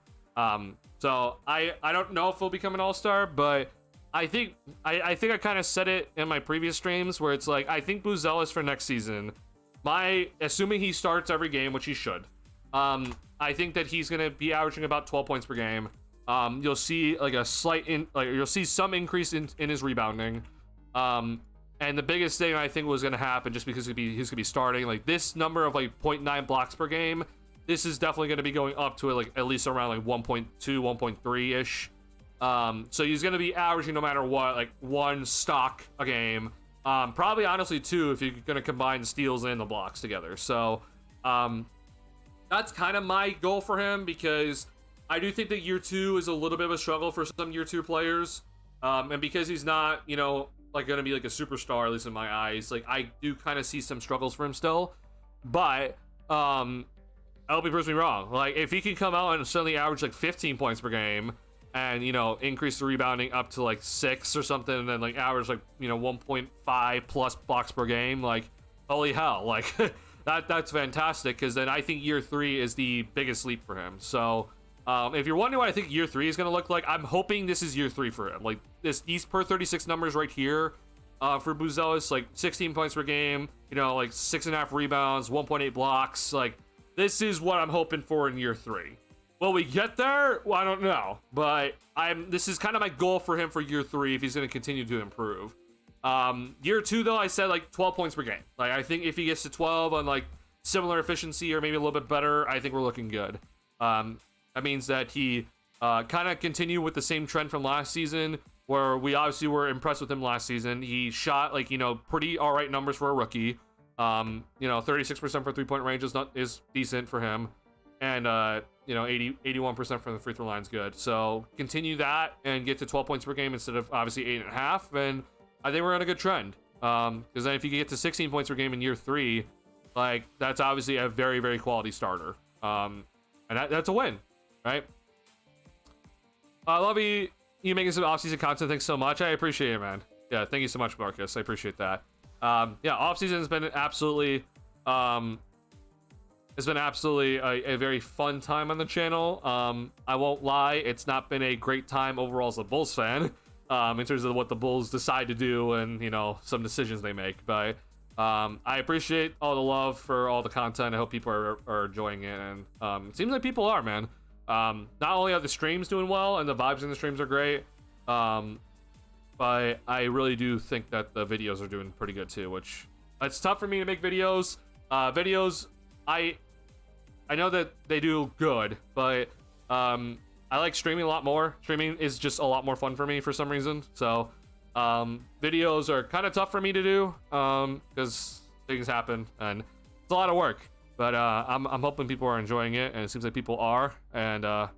So I don't know if he'll become an all-star, but I think I kind of said it in my previous streams, where it's like, I think Buzelis for next season, assuming he starts every game, which he should, I think that he's going to be averaging about 12 points per game. you'll see like a you'll see some increase in his rebounding. And the biggest thing I think was going to happen, just because he's going to be starting, like this number of like 0.9 blocks per game, this is definitely going to be going up to like at least around like 1.2, 1.3 ish. So he's going to be averaging no matter what, like 1 stock a game. Probably honestly 2 if you're going to combine the steals and the blocks together. So that's kind of my goal for him, because I do think that year 2 is a little bit of a struggle for some year 2 players. And because he's not, you know, like gonna be like a superstar, at least in my eyes, like I do kind of see some struggles for him still. But I'll be proves me wrong. Like if he can come out and suddenly average like 15 points per game, and you know increase the rebounding up to like 6 or something, and then like average like, you know, 1.5 plus blocks per game, like holy hell, like that's fantastic, because then I think year 3 is the biggest leap for him. So if you're wondering what I think year 3 is going to look like, I'm hoping this is year 3 for him. Like these per 36 numbers right here for Buzelis, like 16 points per game, you know, like 6.5 rebounds, 1.8 blocks. Like this is what I'm hoping for in year 3. Will we get there? Well, I don't know, but this is kind of my goal for him for year 3 if he's going to continue to improve. Year 2 though, I said like 12 points per game. Like I think if he gets to 12 on like similar efficiency or maybe a little bit better, I think we're looking good. That means that he kind of continue with the same trend from last season, where we obviously were impressed with him last season. He shot like, you know, pretty all right numbers for a rookie. You know, 36% for 3-point range is decent for him, and you know, 81% from the free throw line is good. So continue that and get to 12 points per game instead of obviously 8.5, and I think we're on a good trend. Because then if you get to 16 points per game in year 3, like that's obviously a very, very quality starter. And that's a win. Right? I love you making some off-season content. Thanks so much. I appreciate it, man. Yeah, thank you so much, Marcus. I appreciate that. Yeah, off-season has been absolutely a very fun time on the channel. I won't lie, it's not been a great time overall as a Bulls fan, in terms of what the Bulls decide to do and, you know, some decisions they make. But I appreciate all the love for all the content. I hope people are enjoying it, and it seems like people are, man. Not only are the streams doing well and the vibes in the streams are great, but I really do think that the videos are doing pretty good too, which it's tough for me to make videos. I know that they do good, but I like streaming a lot more. Streaming is just a lot more fun for me for some reason. So videos are kind of tough for me to do because things happen and it's a lot of work. But I'm hoping people are enjoying it, and it seems like people are. And don't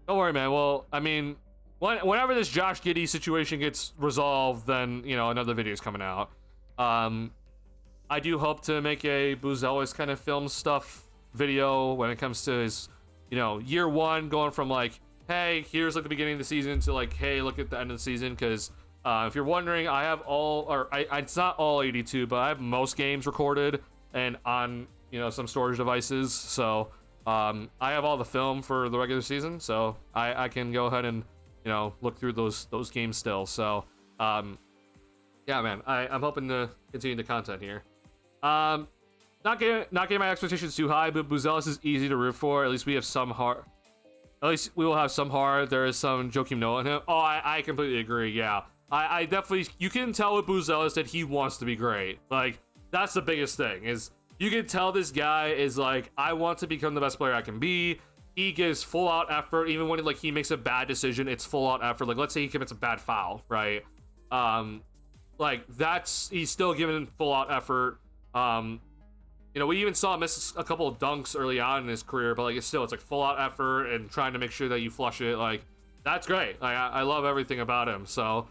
worry, man. Well, I mean, whenever this Josh Giddey situation gets resolved, then, you know, another video is coming out. I do hope to make a Buzelis kind of film stuff video when it comes to his, you know, year 1, going from like, hey, here's like the beginning of the season to like, hey, look at the end of the season. Because if you're wondering, I have it's not all 82, but I have most games recorded and on, you know, some storage devices. So I have all the film for the regular season, so I can go ahead and, you know, look through those games still. So yeah, man, I'm hoping to continue the content here. Not getting my expectations too high, but Buzelis is easy to root for. At least we have some heart. At least we will have some heart. There is some Joakim Noah in him. Oh, I completely agree. Yeah, I definitely, you can tell with Buzelis that he wants to be great. Like that's the biggest thing, is you can tell this guy is like, I want to become the best player I can be. He gives full out effort, even when like he makes a bad decision, it's full out effort. Like let's say he commits a bad foul, right? Like he's still giving full out effort. You know, we even saw him miss a couple of dunks early on in his career, but like it's like full out effort and trying to make sure that you flush it. Like that's great. Like I love everything about him. So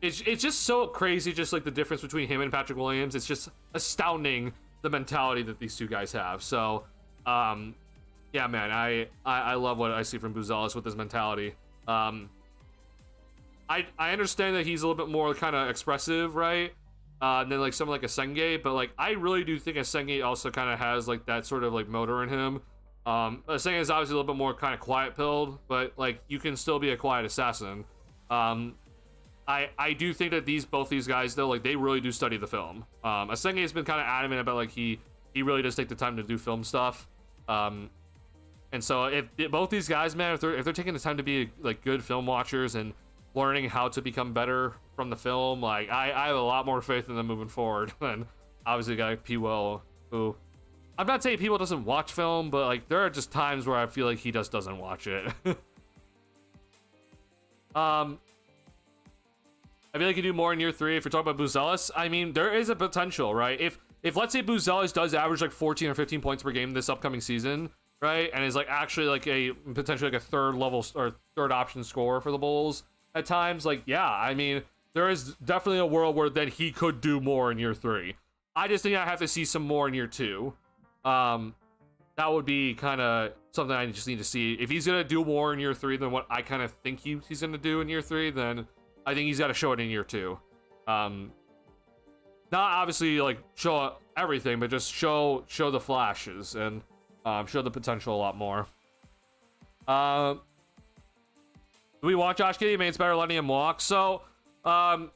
it's just so crazy, just like the difference between him and Patrick Williams. It's just astounding the mentality that these two guys have. So yeah, man, I love what I see from Buzelis with his mentality. I understand that he's a little bit more kind of expressive, right? Than like someone like Asenge, but like I really do think Asenge also kind of has like that sort of like motor in him. Asenge is obviously a little bit more kind of quiet pilled, but like you can still be a quiet assassin. I do think that both these guys though, like they really do study the film. Asenge has been kind of adamant about like he really does take the time to do film stuff. And so if both these guys, man, if they're taking the time to be like good film watchers and learning how to become better from the film, like I have a lot more faith in them moving forward than obviously a guy like P. Will, who I'm not saying people doesn't watch film, but like there are just times where I feel like he just doesn't watch it. I feel like you do more in year 3 if you're talking about Buzelis. I mean, there is a potential, right? If let's say Buzelis does average like 14 or 15 points per game this upcoming season, right, and is like actually like a potentially like a third level or third option scorer for the Bulls at times, like yeah, I mean, there is definitely a world where then he could do more in year 3. I just think I have to see some more in year 2. That would be kind of something I just need to see. If he's gonna do more in year 3 than what I kind of think he's gonna do in year 3, then I think he's got to show it in year 2. Not obviously like show everything, but just show the flashes and show the potential a lot more. Do we want Josh Giddey? I mean, it's better letting him walk. So, I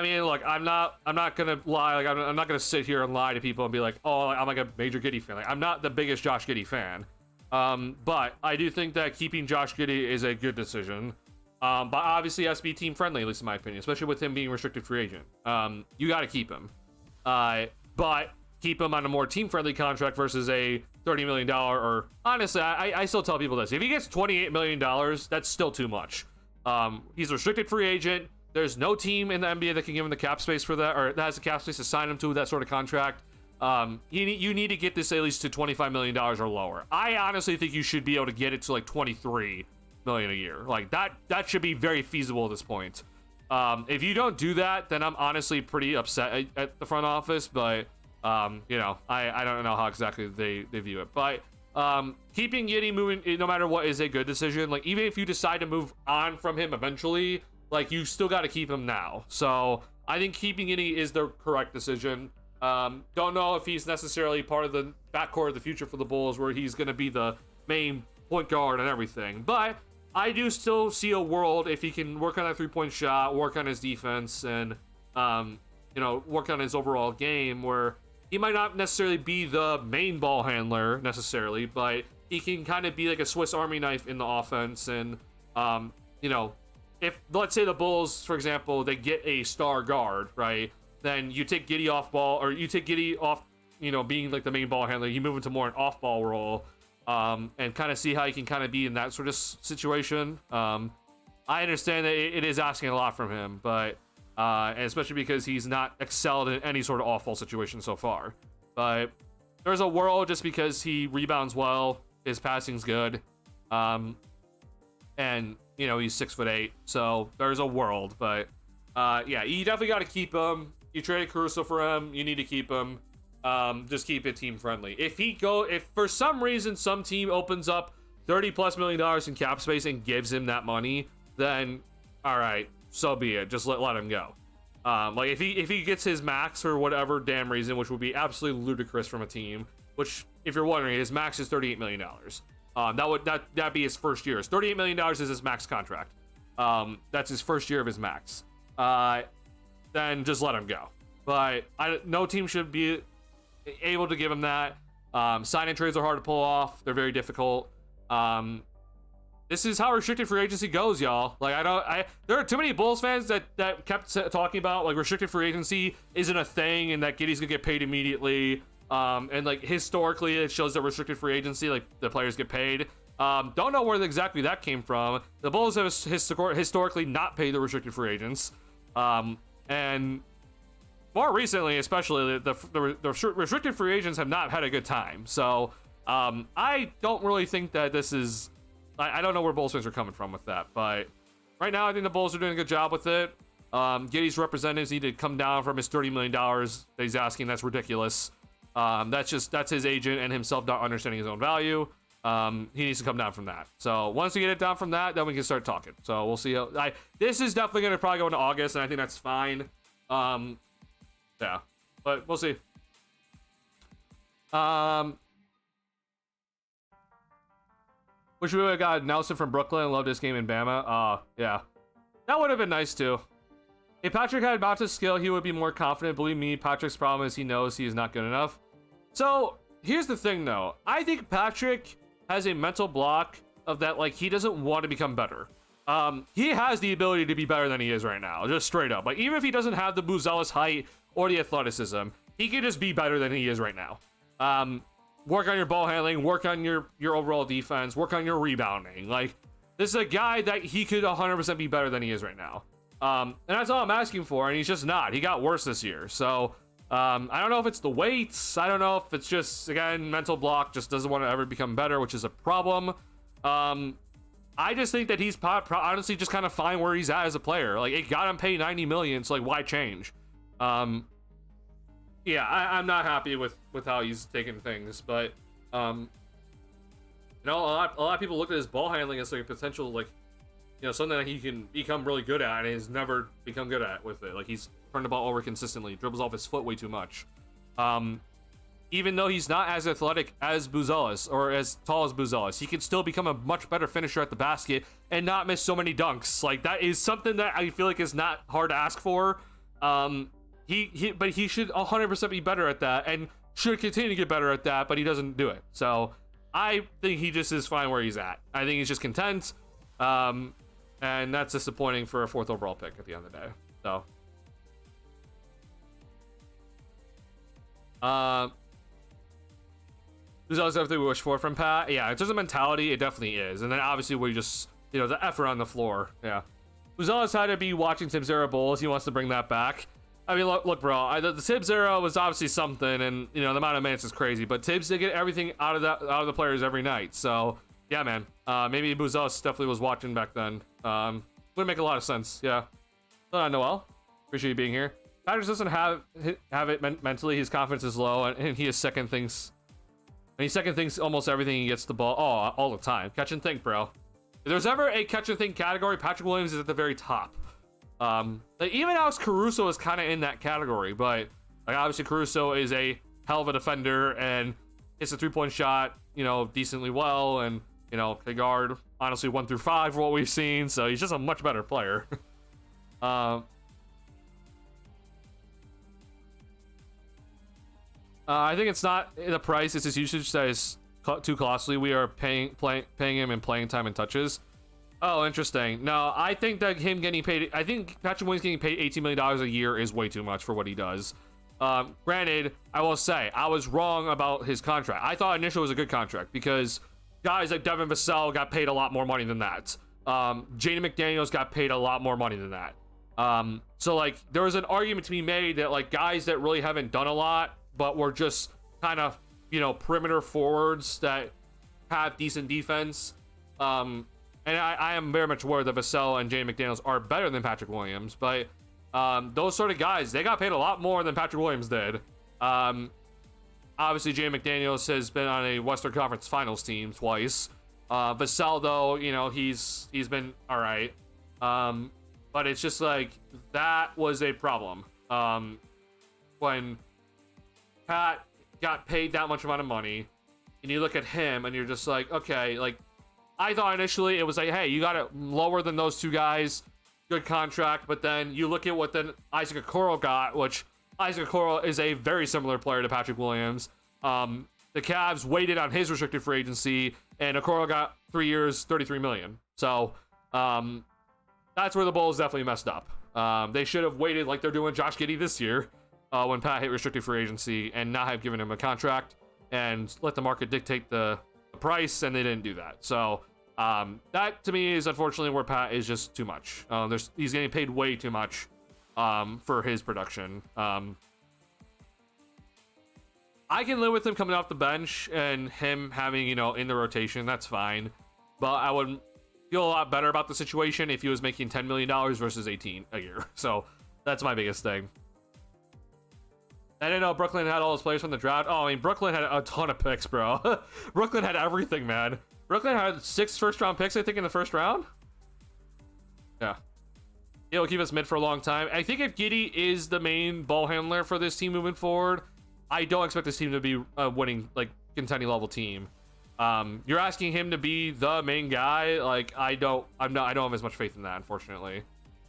mean, look, I'm not gonna lie. Like, I'm not gonna sit here and lie to people and be like, oh, I'm like a major Giddey fan. Like, I'm not the biggest Josh Giddey fan. But I do think that keeping Josh Giddey is a good decision. But obviously, he has to be team friendly, at least in my opinion, especially with him being restricted free agent. You got to keep him. But keep him on a more team friendly contract versus a $30 million, or honestly, I still tell people this. If he gets $28 million, that's still too much. He's a restricted free agent. There's no team in the NBA that can give him the cap space for that, or that has the cap space to sign him to that sort of contract. You need to get this at least to $25 million or lower. I honestly think you should be able to get it to like $23 million a year. Like that should be very feasible at this point. If you don't do that, then I'm honestly pretty upset at the front office, but you know, I don't know how exactly they view it. But keeping Giddey moving no matter what is a good decision. Like, even if you decide to move on from him eventually, like, you still got to keep him now. So I think keeping Giddey is the correct decision. Don't know if he's necessarily part of the backcourt of the future for the Bulls, where he's going to be the main point guard and everything, but I do still see a world if he can work on that 3-point shot, work on his defense, and you know, work on his overall game, where he might not necessarily be the main ball handler necessarily, but he can kind of be like a Swiss Army knife in the offense. And you know, if let's say the Bulls, for example, they get a star guard, right, then you take Giddey off ball, or you take Giddey off, you know, being like the main ball handler, you move into more an off ball role, and kind of see how you can kind of be in that sort of situation. I understand that it is asking a lot from him, but and especially because he's not excelled in any sort of off-ball situation so far. But there's a world, just because he rebounds well, his passing's good, and you know, he's 6'8", so there's a world. But yeah, you definitely got to keep him. You traded Caruso for him, you need to keep him. Just keep it team friendly. If for some reason some team opens up $30+ million in cap space and gives him that money, then all right, so be it. Just let him go. Like if he gets his max for whatever damn reason, which would be absolutely ludicrous from a team, which, if you're wondering, his max is $38 million. That'd be his first year. $38 million is his max contract. That's his first year of his max. Then just let him go. But no team should be able to give him that. Sign-in trades are hard to pull off. They're very difficult. This is how restricted free agency goes, y'all. Like, there are too many Bulls fans that kept talking about, like, restricted free agency isn't a thing and that Giddey's gonna get paid immediately. And like, historically, it shows that restricted free agency, like, the players get paid. Don't know where exactly that came from. The Bulls have historically not paid the restricted free agents. And more recently, especially, the restricted free agents have not had a good time. So I don't really think that this is... I don't know where Bulls fans are coming from with that. But right now, I think the Bulls are doing a good job with it. Giddey's representatives need to come down from his $30 million that he's asking. That's ridiculous. That's his agent and himself not understanding his own value. He needs to come down from that. So once we get it down from that, then we can start talking. So we'll see how... this is definitely going to probably go into August, and I think that's fine. Yeah, but we'll see. Wish we would have got Nelson from Brooklyn. Loved this game in Bama. Yeah, that would have been nice too. If Patrick had Bauta's skill, he would be more confident. Believe me, Patrick's problem is he knows he is not good enough. So here's the thing, though. I think Patrick has a mental block of that, like, he doesn't want to become better. He has the ability to be better than he is right now, just straight up. Like, even if he doesn't have the Buzelis height or the athleticism, he can just be better than he is right now. Work on your ball handling, work on your overall defense, work on your rebounding. Like, this is a guy that he could 100% be better than he is right now. And that's all I'm asking for, and he's just not. He got worse this year. So, I don't know if it's the weights. I don't know if it's just, again, mental block, just doesn't want to ever become better, which is a problem. I just think that he's honestly just kind of fine where he's at as a player. Like, it got him paid $90 million, so, like, why change? Yeah, I'm not happy with how he's taking things, but, you know, a lot of people look at his ball handling as, like, a potential, like, you know, something that he can become really good at, and he's never become good at with it. Like, he's turned the ball over consistently, dribbles off his foot way too much. Even though he's not as athletic as Buzelis or as tall as Buzelis, he can still become a much better finisher at the basket and not miss so many dunks. Like, that is something that I feel like is not hard to ask for. But he should 100% be better at that and should continue to get better at that, but he doesn't do it. So I think he just is fine where he's at. I think he's just content. And that's disappointing for a 4th overall pick at the end of the day. So, there's always everything we wish for from Pat. Yeah, in terms of mentality, it definitely is. And then obviously we just, you know, the effort on the floor. Yeah. Buzelis had to be watching Tibbs era Bulls. He wants to bring that back. I mean, look, bro, the Tibbs era was obviously something, and, you know, the amount of minutes is crazy, but Tibbs did get everything out of the players every night. So, yeah, man. Maybe Buzelis definitely was watching back then. Would make a lot of sense. Yeah. Noel, appreciate you being here. Patrick doesn't have it mentally. His confidence is low, and he is second things. And he second thinks almost everything he gets the ball. Oh, all the time. Catch and think, bro. If there's ever a catch and think category, Patrick Williams is at the very top. Like, even Alex Caruso is kind of in that category, but, like, obviously Caruso is a hell of a defender and hits a 3-point shot, you know, decently well, and, you know, can guard honestly 1 through 5 for what we've seen. So he's just a much better player. I think it's not the price, it's his usage that is too costly. We are paying him in playing time and touches. Oh, interesting. No, I think that him getting paid, I think Patrick Williams getting paid $18 million a year is way too much for what he does. Granted, I will say, I was wrong about his contract. I thought initially it was a good contract because guys like Devin Vassell got paid a lot more money than that. Jaden McDaniels got paid a lot more money than that. So, like, there was an argument to be made that, like, guys that really haven't done a lot but we're just kind of, you know, perimeter forwards that have decent defense. And I am very much aware that Vassell and Jaden McDaniels are better than Patrick Williams, but those sort of guys, they got paid a lot more than Patrick Williams did. Obviously, Jaden McDaniels has been on a Western Conference Finals team twice. Vassell, though, you know, he's been all right. But it's just like, that was a problem. When Pat got paid that much amount of money, and you look at him and you're just like, okay, like, I thought initially it was like, hey, you got it lower than those two guys, good contract, but then you look at what then Isaac Okoro got, which Isaac Okoro is a very similar player to Patrick Williams. The Cavs waited on his restricted free agency, and Okoro got 3 years, $33 million. So that's where the Bulls definitely messed up. They should have waited like they're doing Josh Giddey this year when Pat hit restricted free agency and not have given him a contract and let the market dictate the price, and they didn't do that. So that to me is unfortunately where Pat is just too much. He's getting paid way too much for his production. I can live with him coming off the bench and him having, you know, in the rotation. That's fine, but I would feel a lot better about the situation if he was making $10 million versus 18 a year. So that's my biggest thing. I didn't know Brooklyn had all those players from the draft. Oh, I mean, Brooklyn had a ton of picks, bro. Brooklyn had everything, man. Brooklyn had 6 first-round picks, I think, in the first round. Yeah. It'll keep us mid for a long time. I think if Giddey is the main ball handler for this team moving forward, I don't expect this team to be a winning, like, contending level team. You're asking him to be the main guy. Like, I don't have as much faith in that, unfortunately.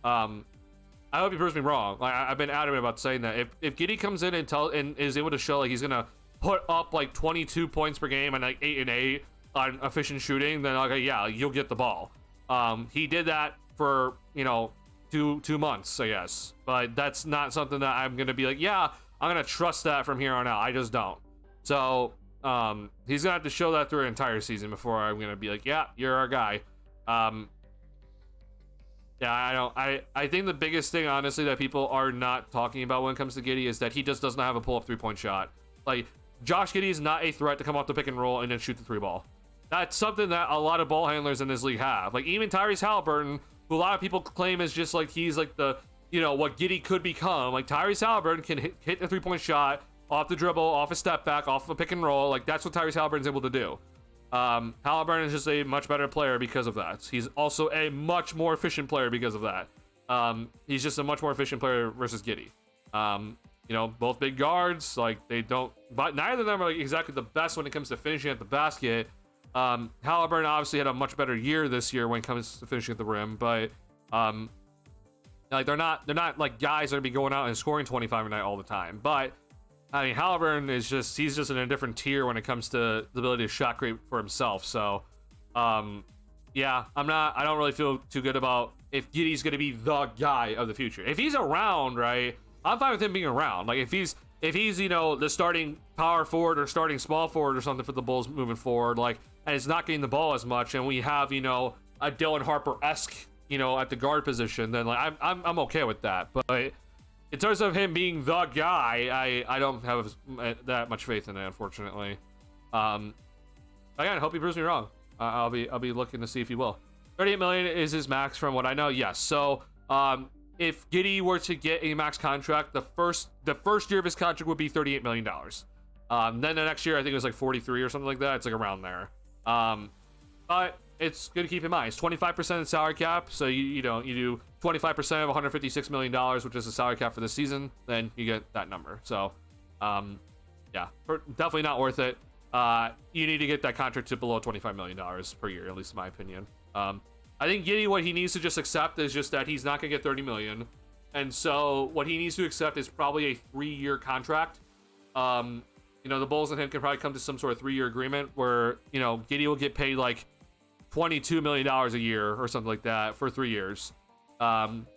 I hope he proves me wrong. Like, I've been adamant about saying that. If Giddey comes in and is able to show like he's gonna put up like 22 points per game and like 8 and 8, on efficient shooting, then okay, yeah, you'll get the ball. He did that for, you know, two months, I guess. But that's not something that I'm going to be like, yeah, I'm going to trust that from here on out. I just don't. So he's going to have to show that through an entire season before I'm going to be like, yeah, you're our guy. Yeah, I think the biggest thing, honestly, that people are not talking about when it comes to Giddey is that he just does not have a pull-up three-point shot. Like, Josh Giddey is not a threat to come off the pick and roll and then shoot the three ball. That's something that a lot of ball handlers in this league have. Like, even Tyrese Halliburton, who a lot of people claim is just like he's like the, you know, what Giddey could become. Like, Tyrese Halliburton can hit a three-point shot off the dribble, off a step back, off a pick and roll. Like, that's what Tyrese Halliburton's able to do. Halliburton is just a much better player because of that. He's also a much more efficient player because of that. He's just a much more efficient player versus Giddey. You know, both big guards, like, they don't, but neither of them are like exactly the best when it comes to finishing at the basket. Halliburton obviously had a much better year this year when it comes to finishing at the rim, but like they're not like guys that are be going out and scoring 25 a night all the time. But I mean, Halliburton is just, he's just in a different tier when it comes to the ability to shot create for himself. So yeah, I don't really feel too good about if Giddey's going to be the guy of the future. If he's around, right, I'm fine with him being around. Like, if he's, you know, the starting power forward or starting small forward or something for the Bulls moving forward, like, and it's not getting the ball as much, and we have, you know, a Dylan Harper-esque, you know, at the guard position, then like I'm okay with that. But in terms of him being the guy, I don't have that much faith in it, unfortunately. Again, I hope he proves me wrong. I'll be looking to see if he will. 38 million is his max from what I know. Yes. So if Giddey were to get a max contract, the first year of his contract would be $38 million. Then the next year, I think it was like 43 or something like that. It's like around there. But it's good to keep in mind. It's 25% of salary cap. So you do 25% of $156 million, which is the salary cap for this season. Then you get that number. So yeah, definitely not worth it. You need to get that contract to below $25 million per year, at least in my opinion. I think Giddey, what he needs to just accept is just that he's not going to get $30 million. And so what he needs to accept is probably a 3-year contract. You know, the Bulls and him can probably come to some sort of 3-year agreement where, you know, Giddey will get paid like $22 million a year or something like that for 3 years.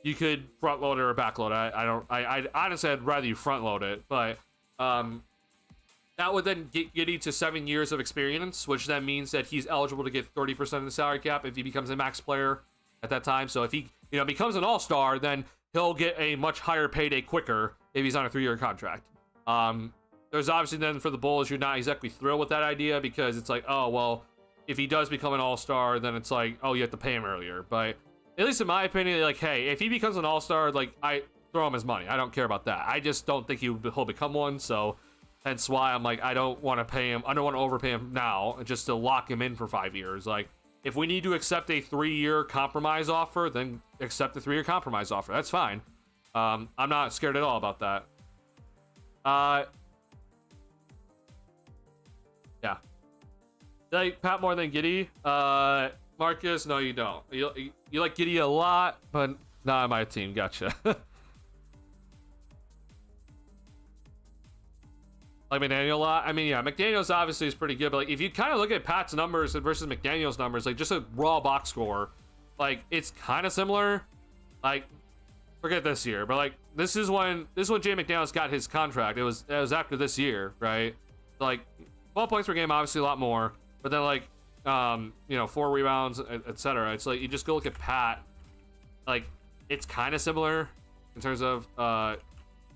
You could front load it or back load it. I honestly, I'd rather you front load it, but that would then get Giddey to 7 years of experience, which then means that he's eligible to get 30% of the salary cap if he becomes a max player at that time. So if he, you know, becomes an all-star, then he'll get a much higher payday quicker if he's on a 3-year contract. There's obviously then for the Bulls, you're not exactly thrilled with that idea because it's like, oh, well, if he does become an all-star, then it's like, oh, you have to pay him earlier. But at least in my opinion, like, hey, if he becomes an all-star, like, I throw him his money. I don't care about that. I just don't think he'll become one. So hence why I'm like, I don't want to pay him. I don't want to overpay him now just to lock him in for 5 years. Like, if we need to accept a 3-year compromise offer, then accept the 3-year compromise offer. That's fine. I'm not scared at all about that. Yeah. Like Pat more than Giddey? Marcus, no, you don't. You like Giddey a lot, but not on my team. Gotcha. Like McDaniel a lot. I mean, yeah, McDaniel's obviously is pretty good, but like if you kind of look at Pat's numbers versus McDaniel's numbers, like just a raw box score, like it's kind of similar. Like, forget this year, but like this is when Jay McDaniels got his contract. It was after this year, right? Like 12 points per game, obviously a lot more, but then like you know, 4 rebounds, etc. It's like you just go look at Pat. Like it's kind of similar in terms of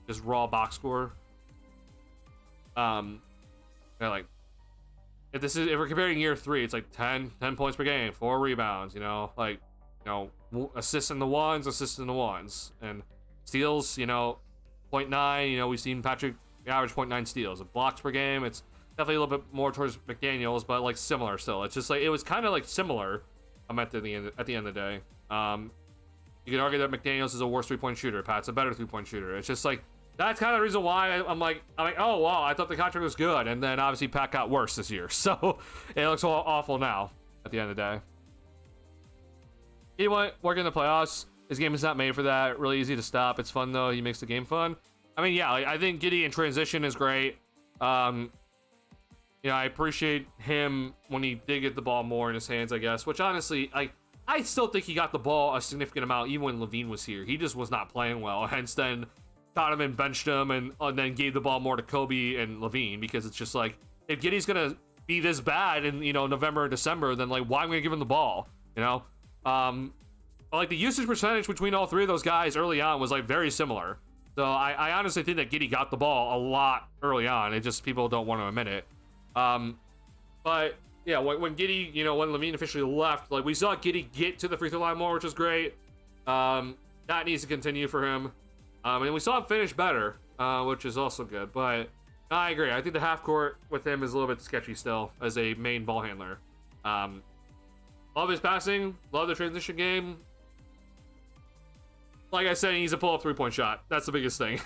just raw box score. Yeah, like if we're comparing year 3, it's like 10 points per game, 4 rebounds, you know, like, you know, assists in the ones, and steals, you know, 0.9. You know, we've seen Patrick average 0.9 steals. Blocks per game, it's definitely a little bit more towards McDaniels, but like similar still. It's just like it was kind of like similar. At the end of the day, you can argue that McDaniels is a worse 3-point shooter. Pat's a better 3-point shooter. It's just like that's kind of the reason why I'm like, oh wow, I thought the contract was good, and then obviously Pat got worse this year, so it looks awful now. At the end of the day, you know what? Working in the playoffs, his game is not made for that. Really easy to stop. It's fun though. He makes the game fun. I mean, yeah, like, I think Giddey in transition is great. I appreciate him when he did get the ball more in his hands, I guess, which honestly, I still think he got the ball a significant amount even when Levine was here. He just was not playing well, hence then Donovan benched him and then gave the ball more to Kobe and Levine, because it's just like, if Giddey's gonna be this bad in November and December, then like, why am I gonna give him the ball? But like the usage percentage between all three of those guys early on was like very similar. So I honestly think that Giddey got the ball a lot early on. It just, people don't want to admit it. But yeah, when Giddey, when Levine officially left, like we saw Giddey get to the free throw line more, which is great. That needs to continue for him. And we saw him finish better, which is also good. But I agree. I think the half court with him is a little bit sketchy still as a main ball handler. Love his passing, love the transition game. Like I said, he needs a pull-up three-point shot. That's the biggest thing.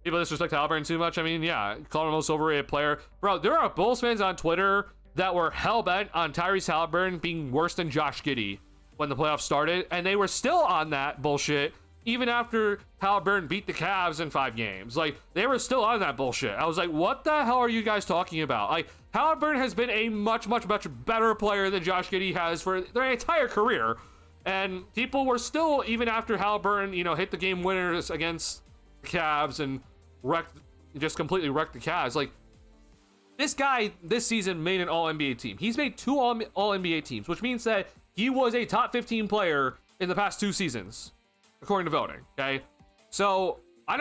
People disrespect Halliburton too much. I mean, yeah, call him the most overrated player. Bro, there are Bulls fans on Twitter that were hell-bent on Tyrese Halliburton being worse than Josh Giddey when the playoffs started, and they were still on that bullshit even after Halliburton beat the Cavs in 5 games. Like, they were still on that bullshit. I was like, what the hell are you guys talking about? Like, Halliburton has been a much, much, much better player than Josh Giddey has for their entire career. And people were still, even after Halliburton, hit the game winners against the Cavs and just completely wrecked the Cavs. Like, this guy this season made an All-NBA team. He's made 2 All-NBA teams, which means that he was a top 15 player in the past 2 seasons, according to voting. Okay, so I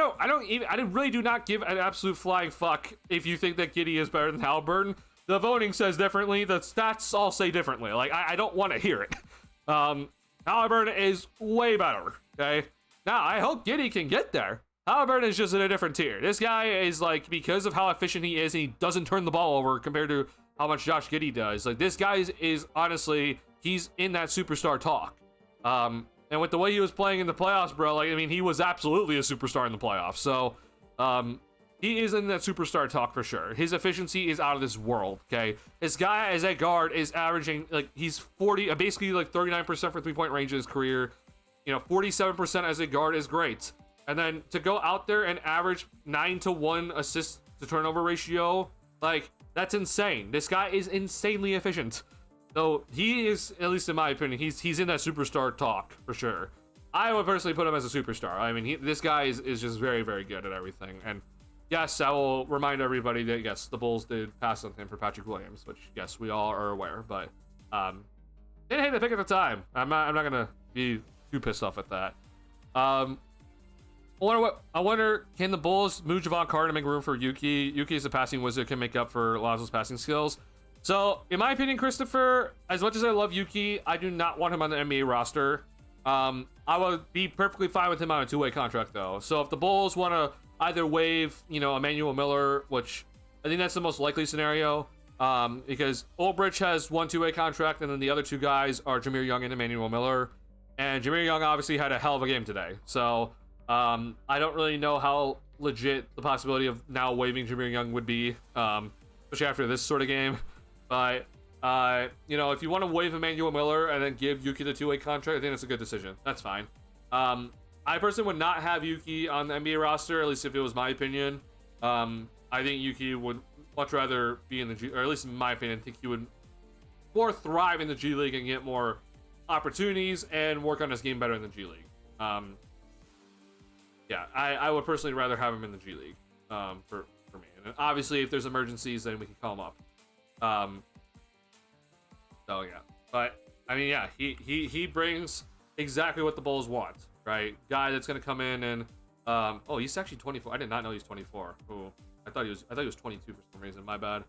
really do not give an absolute flying fuck if you think that Giddey is better than Halliburton. The voting says differently. The stats all say differently. Like, I don't want to hear it. Halliburton is way better, okay? Now, I hope Giddey can get there. Halliburton is just in a different tier. This guy is, like, because of how efficient he is, and he doesn't turn the ball over compared to how much Josh Giddey does. Like, this guy is honestly, he's in that superstar talk. And with the way he was playing in the playoffs, bro, like, I mean, he was absolutely a superstar in the playoffs. So, he is in that superstar talk for sure. His efficiency is out of this world, okay? This guy as a guard is averaging, like, he's basically like 39% for three-point range in his career. 47% as a guard is great. And then to go out there and average 9-to-1 assist to turnover ratio, like, that's insane. This guy is insanely efficient. So he is, at least in my opinion, he's in that superstar talk for sure. I would personally put him as a superstar. I mean, this guy is just very, very good at everything. And yes, I will remind everybody that, yes, the Bulls did pass on him for Patrick Williams, which, yes, we all are aware. But didn't hate the pick at the time. I'm not gonna be too pissed off at that. I wonder, can the Bulls move Javon Carter to make room for Yuki? Yuki is a passing wizard, can make up for Lonzo's passing skills. So, in my opinion, Christopher, as much as I love Yuki, I do not want him on the NBA roster. I would be perfectly fine with him on a 2-way contract, though. So, if the Bulls want to either waive, Emmanuel Miller, which I think that's the most likely scenario, because Olbrich has 1 2-way contract, and then the other 2 guys are Jameer Young and Emmanuel Miller. And Jameer Young obviously had a hell of a game today. So, I don't really know how legit the possibility of now waiving Jameer Young would be, especially after this sort of game. But, if you want to waive Emmanuel Miller and then give Yuki the 2-way contract, I think that's a good decision. That's fine. I personally would not have Yuki on the NBA roster, at least if it was my opinion. I think Yuki would much rather be in the G, or at least in my opinion, I think he would more thrive in the G League and get more opportunities and work on his game better in the G League. Yeah, I would personally rather have him in the G League for me. And obviously, if there's emergencies, then we can call him up. So yeah, but I mean, yeah, he brings exactly what the Bulls want, right? Guy that's gonna come in and oh, he's actually 24. I did not know he's 24. Oh, I thought he was 22 for some reason. My bad.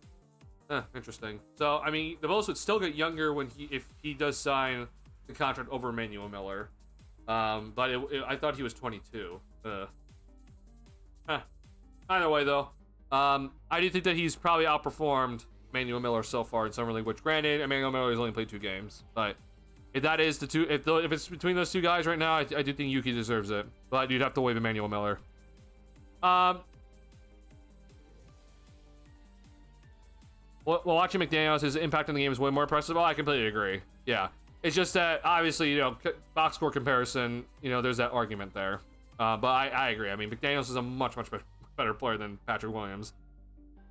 Interesting. So I mean, the Bulls would still get younger if he does sign the contract over Emmanuel Miller. But I thought he was 22. Either way, though, I do think that he's probably outperformed Emmanuel Miller so far in Summer League, which, granted, Emmanuel Miller has only played 2 games. But if that is the two, if it's between those 2 guys right now, I do think Yuki deserves it. But you'd have to waive Emmanuel Miller. Well, watching McDaniels, his impact on the game is way more impressive. Oh, I completely agree. Yeah. It's just that, obviously, box score comparison, there's that argument there. But I agree. I mean, McDaniels is a much, much better player than Patrick Williams.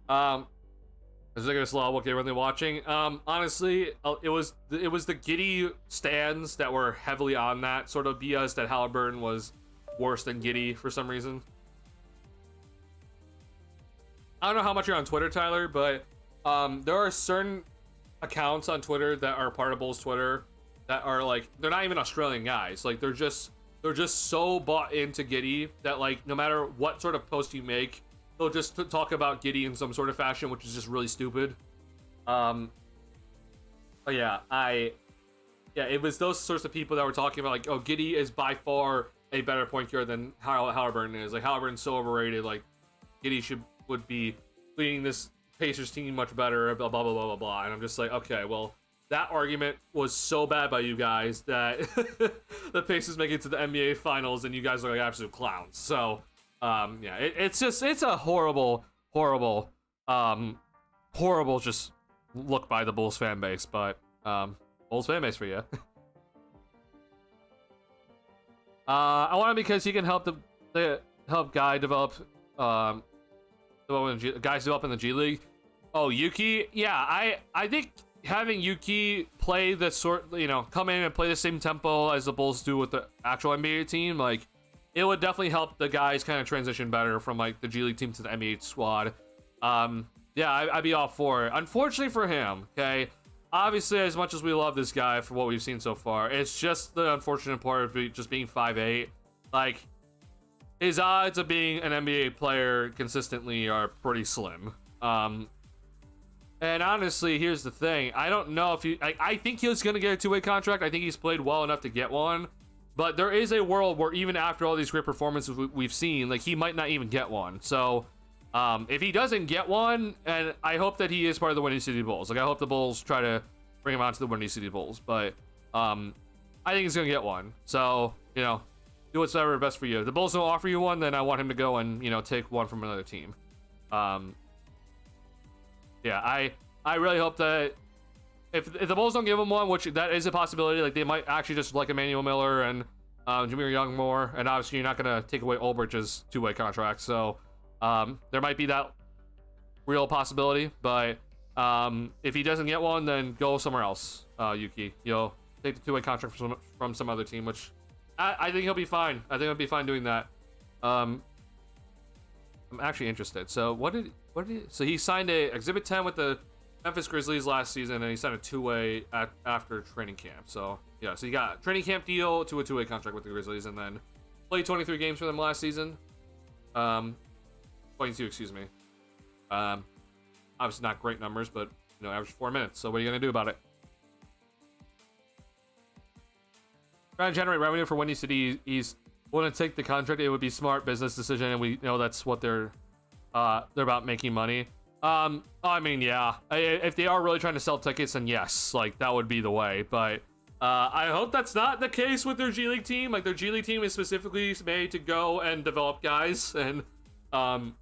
Is it gonna what game are they watching? Honestly, it was the Giddy stands that were heavily on that sort of BS that Halliburton was worse than Giddy for some reason. I don't know how much you're on Twitter, Tyler, but there are certain accounts on Twitter that are part of Bulls Twitter that are like, they're not even Australian guys. Like they're just so bought into Giddy that like no matter what sort of post you make, they'll just talk about Giddy in some sort of fashion, which is just really stupid. But yeah, it was those sorts of people that were talking about like, oh, Giddy is by far a better point guard than Halliburton is. Like Halliburton's so overrated. Like Giddy would be leading this Pacers team much better. Blah blah blah blah blah blah. And I'm just like, okay, well, that argument was so bad by you guys that the Pacers make it to the NBA Finals, and you guys are like absolute clowns. So. Yeah, it's a horrible just look by the Bulls fan base, but Bulls fan base for you. I want him because he can help help guys develop in the G League. Oh, Yuki, yeah, I think having Yuki play the come in and play the same tempo as the Bulls do with the actual NBA team, like. It would definitely help the guys kind of transition better from like the G League team to the NBA squad. Yeah, I'd be all for it. Unfortunately for him, okay, obviously as much as we love this guy for what we've seen so far, it's just the unfortunate part of just being 5'8". Like his odds of being an NBA player consistently are pretty slim. And honestly, here's the thing: I don't know if I think he was gonna get a two-way contract. I think he's played well enough to get one. But there is a world where even after all these great performances we've seen, like he might not even get one. So if he doesn't get one, and I hope that he is part of the Windy City Bulls. Like I hope the Bulls try to bring him out to the Windy City Bulls. But I think he's gonna get one. So do whatever best for you. If the Bulls don't offer you one, then I want him to go and take one from another team. Yeah, I really hope that. If the Bulls don't give him one, which that is a possibility, like they might actually just like Emmanuel Miller and Jameer Young more, and obviously you're not gonna take away Ulbrich's two-way contract, so there might be that real possibility. But if he doesn't get one, then go somewhere else, Yuki. Take the two-way contract from some other team, which I think he'll be fine. I think he'll be fine doing that. I'm actually interested. So so he signed a Exhibit 10 with the Memphis Grizzlies last season, and he signed a two-way after training camp. So yeah, so he got a training camp deal to a two-way contract with the Grizzlies, and then played 23 games for them last season. 22, excuse me. Obviously not great numbers, but average 4 minutes. So what are you gonna do about it? Trying to generate revenue for Windy City. He's willing to take the contract. It would be a smart business decision, and we know that's what they're about, making money. I mean, yeah, if they are really trying to sell tickets, then yes, like that would be the way. But I hope that's not the case with their G League team. Like their G League team is specifically made to go and develop guys, and that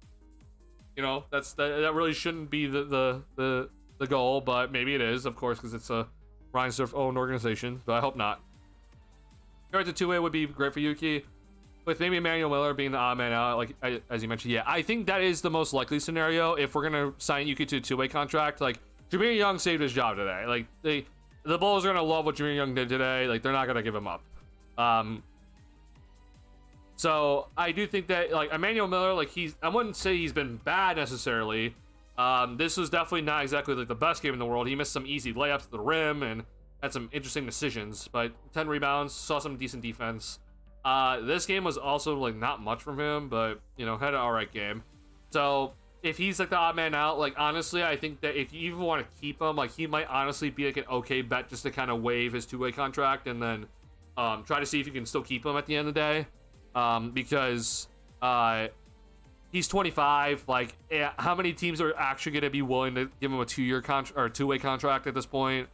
really shouldn't be the goal. But maybe it is, of course, because it's a Reinsdorf owned organization. But I hope not. Going to two-way would be great for Yuki. With maybe Emmanuel Miller being the odd man out, like as you mentioned, yeah, I think that is the most likely scenario if we're gonna sign Yuki to a two-way contract. Like Jameer Young saved his job today. Like the Bulls are gonna love what Jameer Young did today. Like they're not gonna give him up. So I do think that like Emmanuel Miller, like I wouldn't say he's been bad necessarily. This was definitely not exactly like the best game in the world. He missed some easy layups to the rim and had some interesting decisions, but 10 rebounds, saw some decent defense. This game was also like not much from him, but had an alright game. So if he's like the odd man out, like honestly, I think that if you even want to keep him, like he might honestly be like an okay bet just to kind of waive his two-way contract and then try to see if you can still keep him at the end of the day. Because he's 25. Like, how many teams are actually going to be willing to give him a 2-year contract or two-way contract at this point?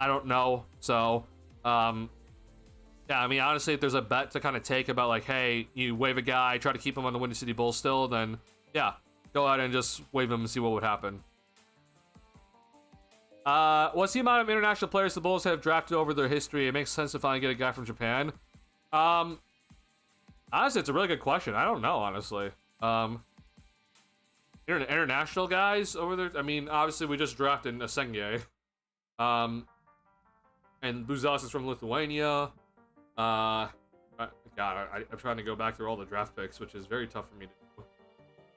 I don't know. So, yeah, I mean, honestly, if there's a bet to kind of take about like, hey, you waive a guy, try to keep him on the Windy City Bulls still, then yeah, go ahead and just waive him and see what would happen. What's the amount of international players the Bulls have drafted over their history? It makes sense to finally get a guy from Japan. Honestly, it's a really good question. I don't know, honestly. international guys over there. I mean, obviously we just drafted Asenge. And Buzelis is from Lithuania. God, I'm trying to go back through all the draft picks, which is very tough for me to do.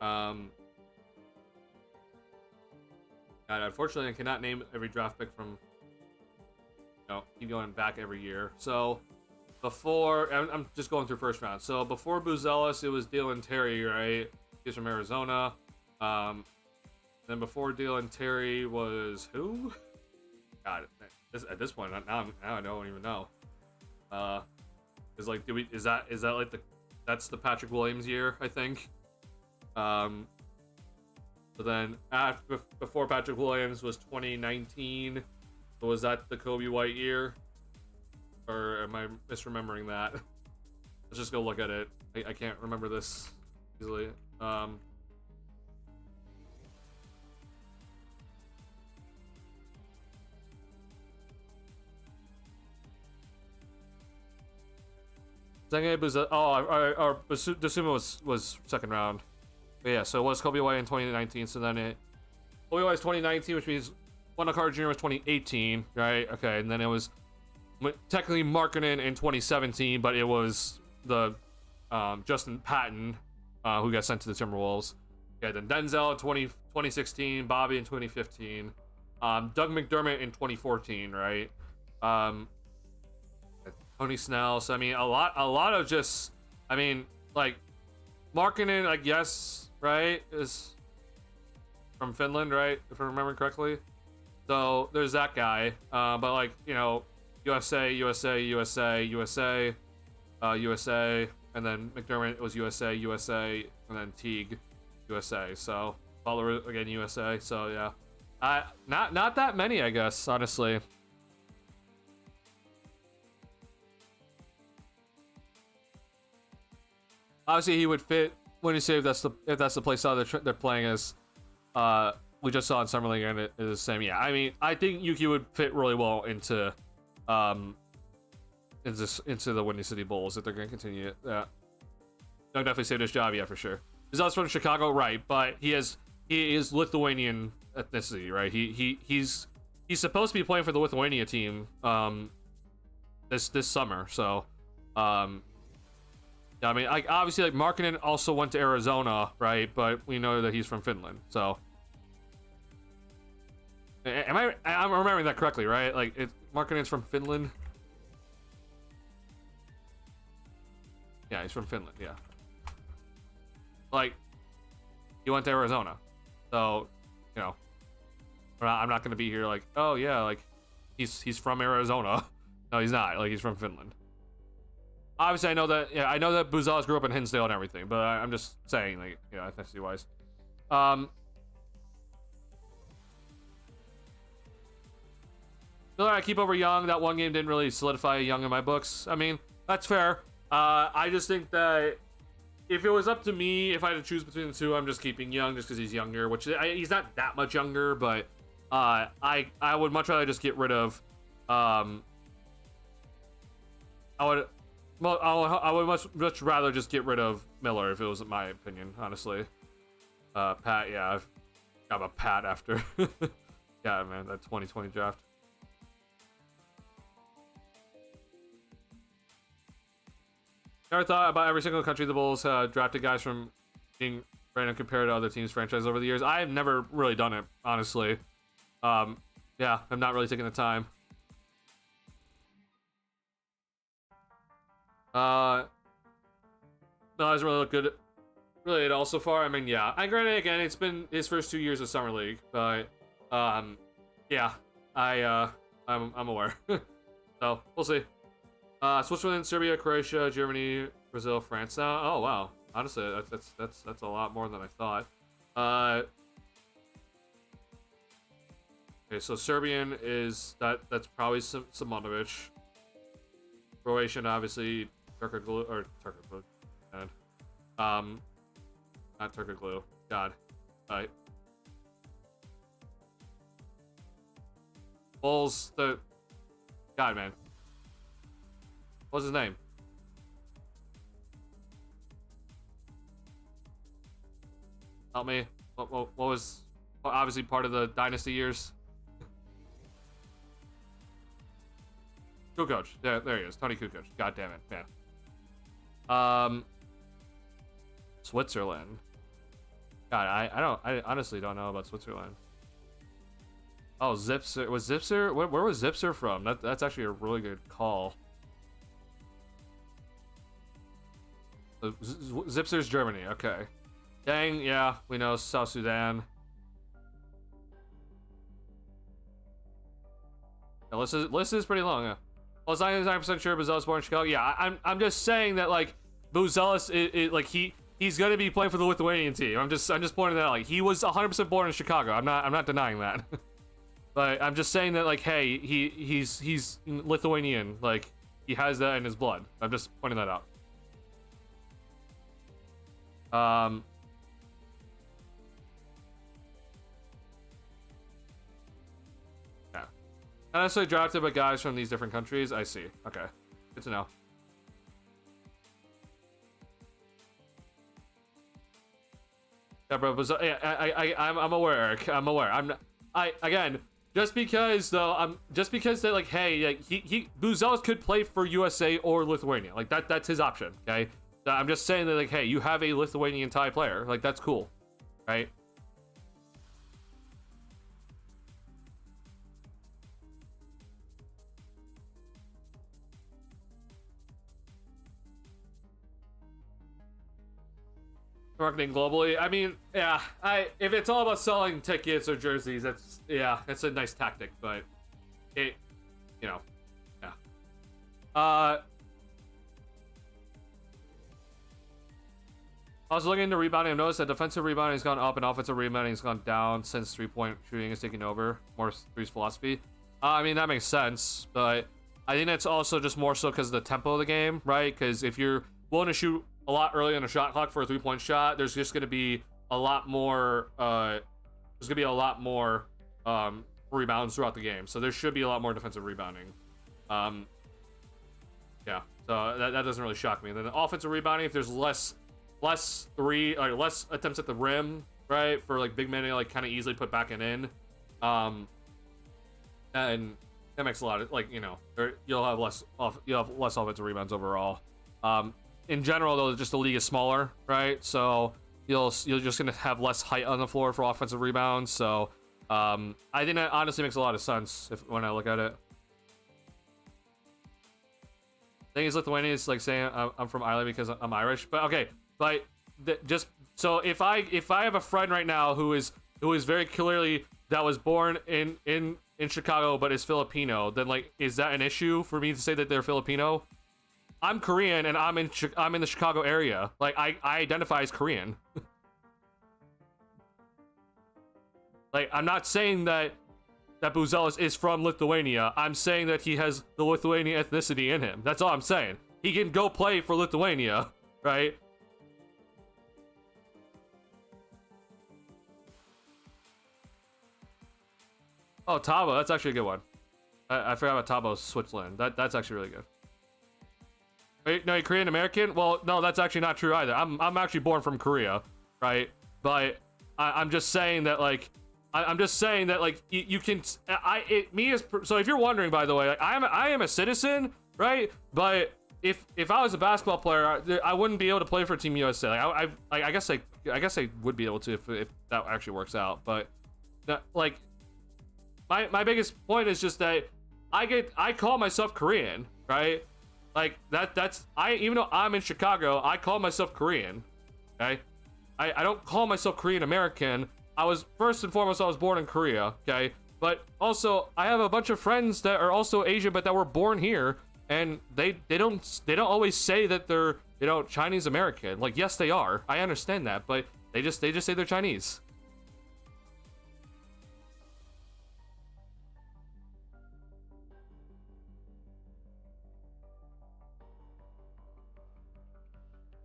God, unfortunately, I cannot name every draft pick from. Keep going back every year. So before, I'm just going through first round. So before Buzelis, it was Dylan Terry, right? He's from Arizona. Then before Dylan Terry was who? God, at this point, now I don't even know. Is like, is that like that's the Patrick Williams year, I think. So then before Patrick Williams was 2019. So was that the Kobe White year? Or am I misremembering that? Let's just go look at it. I can't remember this easily. Desuma was second round. But yeah, so it was Kobe White in 2019. So then Kobe White was 2019, which means Wendell Carter Jr. was 2018, right? Okay, and then it was technically Markkanen in 2017, but it was the Justin Patton who got sent to the Timberwolves. Yeah, then Denzel in 2016, Bobby in 2015, Doug McDermott in 2014, right? Tony Snell. So I mean, a lot of just, I mean, like Markkanen, I guess, right, is from Finland, right? If I remember correctly. So there's that guy. But like, USA, and then McDermott was USA, and then Teague, USA. So Butler again, USA. So yeah, not that many, I guess, honestly. Obviously, he would fit when you say if that's the play style they're playing as. We just saw in Summer League, and it is the same. Yeah, I mean, I think Yuki would fit really well into the Windy City Bulls if they're going to continue it. Yeah, Doug definitely saved his job. Yeah, for sure. He's also from Chicago, right? But he is Lithuanian ethnicity, right? He's supposed to be playing for the Lithuania team this summer. So yeah, I mean, obviously, like Markkanen also went to Arizona, right? But we know that he's from Finland, so. I'm remembering that correctly, right? Like, Markkanen's from Finland. Yeah, he's from Finland. Yeah. Like, he went to Arizona, so I'm not gonna be here like, oh yeah, like he's from Arizona. No, he's not. Like, he's from Finland. Obviously, I know that. Yeah, I know that Buzelis grew up in Hinsdale and everything, but I'm just saying, like, ethnicity wise. I keep over Young. That one game didn't really solidify Young in my books. I mean, that's fair. I just think that if it was up to me, if I had to choose between the two, I'm just keeping Young just because he's younger, which he's not that much younger, but I would much rather just get rid of. I would much rather just get rid of Miller if it was my opinion, honestly. Pat, yeah, I've got a Pat after. Yeah, man, that 2020 draft. Never thought about every single country the Bulls drafted guys from being random compared to other teams' franchise over the years. I have never really done it, honestly. Yeah, I'm not really taking the time. No, it doesn't really look good really at all so far. I mean, yeah. And granted, again, it's been his first 2 years of Summer League, but yeah, I'm aware. So we'll see. Switzerland, Serbia, Croatia, Germany, Brazil, France. Now, oh wow, honestly, that's a lot more than I thought. Okay, so Serbian is that's probably Simonovic. Croatian, obviously, Turkoglu. God. Not Turkoglu. God. Right. Bulls, God, man. What's his name? Help me. what was obviously part of the dynasty years. Kukoc. There he is. Tony Kukoc. God damn it, man. Switzerland. God, I honestly don't know about Switzerland. Oh, Zipser. Was Zipser? Where was Zipser from? That's actually a really good call. Zipser's Germany. Okay. Dang, yeah, we know South Sudan. The list is pretty long. Yeah. Well, it's 99% sure Buzelis born in Chicago. Yeah, I'm just saying that like Buzelis like he's gonna be playing for the Lithuanian team. I'm just pointing that out. Like he was 100% born in Chicago. I'm not denying that. But I'm just saying that like, hey, he's Lithuanian. Like he has that in his blood. I'm just pointing that out. Yeah. Not necessarily drafted, but guys from these different countries. I see. Okay, good to know. Yeah, bro. But I'm aware, Eric. I'm aware. Again, just because that like, hey, like he Buzelis could play for USA or Lithuania. Like that's his option. Okay. I'm just saying that like, hey, you have a Lithuanian Thai player. Like that's cool, right? Marketing globally. I mean, yeah. If it's all about selling tickets or jerseys, that's a nice tactic, but it, you know, yeah. I was looking into rebounding. I've noticed that defensive rebounding has gone up and offensive rebounding has gone down since three-point shooting is taking over. More threes philosophy. I mean, that makes sense, but I think that's also just more so because of the tempo of the game, right? Because if you're willing to shoot a lot early on the shot clock for a three-point shot, there's just going to be a lot more. Rebounds throughout the game, so there should be a lot more defensive rebounding. Yeah, so that doesn't really shock me. And then the offensive rebounding, if there's less attempts at the rim, right, for like big men to like kind of easily put back and in, and that makes a lot of, like, you know, you'll have less offensive rebounds overall. In general, though, just the league is smaller, right? So you're just gonna have less height on the floor for offensive rebounds. So I think that honestly makes a lot of sense when I look at it. I think it's Lithuanian is like saying I'm from Ireland because I'm Irish, but okay. But just so if I have a friend right now who is very clearly that was born in Chicago but is Filipino, then like, is that an issue for me to say that they're Filipino? I'm Korean and I'm in the Chicago area. Like I identify as Korean. Like I'm not saying that Buzelis is from Lithuania. I'm saying that he has the Lithuanian ethnicity in him. That's all I'm saying. He can go play for Lithuania, right? Oh, Tabo, that's actually a good one. I forgot about Tabo, Switzerland. That's actually really good. Wait, no, you're Korean American? Well, no, that's actually not true either. I'm actually born from Korea, right? But I'm just saying that like you can so if you're wondering, by the way, like I am a citizen, right? But if I was a basketball player, I wouldn't be able to play for Team USA. Like I guess I would be able to if that actually works out. But like my biggest point is just that I call myself Korean, right? Like that's even though I'm in Chicago, I call myself Korean. Okay, I don't call myself Korean American. I was first and foremost I was born in Korea. Okay, but also I have a bunch of friends that are also Asian but that were born here, and they don't always say that they're, you know, Chinese American. Like, yes they are, I understand that, but they just say they're Chinese.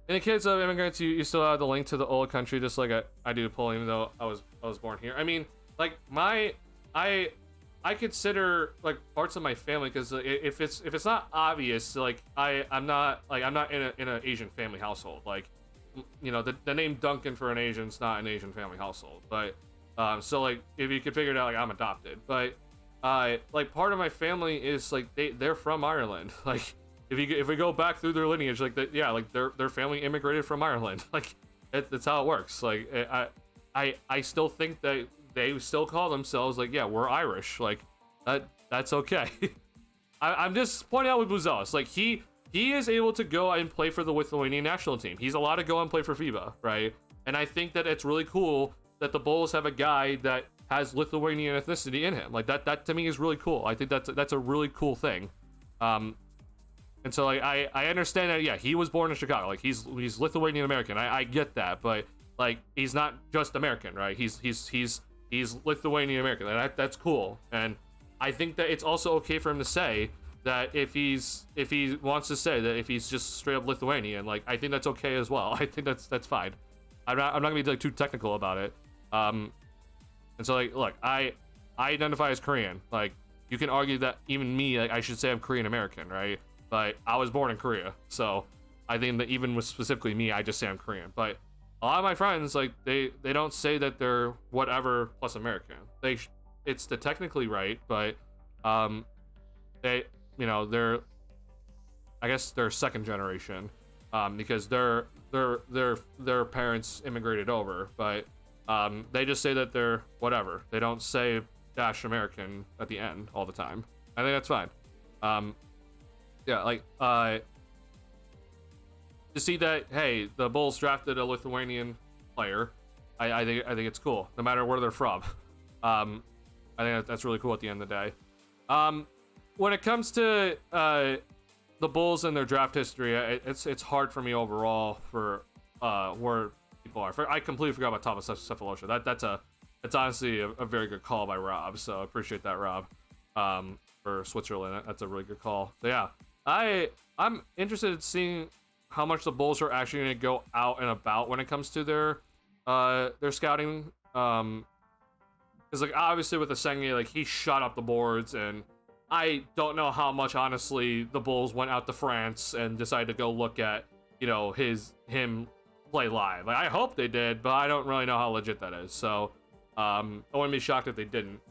And the kids of immigrants, you still have the link to the old country, just like I do pull, even though I was born here. I mean, like I consider like parts of my family, because if it's not obvious, like I'm not in an Asian family household. Like you know, the name Duncan for an Asian's not an Asian family household, but so like if you could figure it out, like I'm adopted, but like part of my family is like they're from Ireland. Like if we go back through their lineage, like yeah, like their family immigrated from Ireland. Like that's how it works. Like I still think that they still call themselves like, yeah, we're Irish. Like that's okay. I'm just pointing out with Buzelis, like he is able to go and play for the Lithuanian national team. He's allowed to go and play for FIBA, right? And I think that it's really cool that the Bulls have a guy that has Lithuanian ethnicity in him. Like that to me is really cool. I think that's a really cool thing. And so like I understand that, yeah, he was born in Chicago. Like he's Lithuanian American. I get that, but like he's not just American, right? He's Lithuanian American. Like, that's cool. And I think that it's also okay for him to say that if he wants to say that if he's just straight up Lithuanian, like I think that's okay as well. I think that's fine. I'm not gonna be like too technical about it. And so like, look, I identify as Korean. Like you can argue that even me, like, I should say I'm Korean American, right? But I was born in Korea, so I think that even with specifically me, I just say I'm Korean. But a lot of my friends, like they don't say that they're whatever plus American. It's the technically right, but they, you know, I guess they're second generation, because their parents immigrated over, but they just say that they're whatever. They don't say dash American at the end all the time. I think that's fine. Yeah, like to see that, hey, the Bulls drafted a Lithuanian player, I think it's cool, no matter where they're from. I think that's really cool at the end of the day. When it comes to the Bulls and their draft history, it's hard for me overall for where people are. I completely forgot about Thomas Cephalosha. That's honestly a very good call by Rob. So I appreciate that, Rob. For Switzerland, that's a really good call. So yeah, I'm interested in seeing how much the Bulls are actually going to go out and about when it comes to their scouting. Because like obviously with Asenge, like he shot up the boards, and I don't know how much honestly the Bulls went out to France and decided to go look at, you know, him play live. Like I hope they did, but I don't really know how legit that is. So I wouldn't be shocked if they didn't.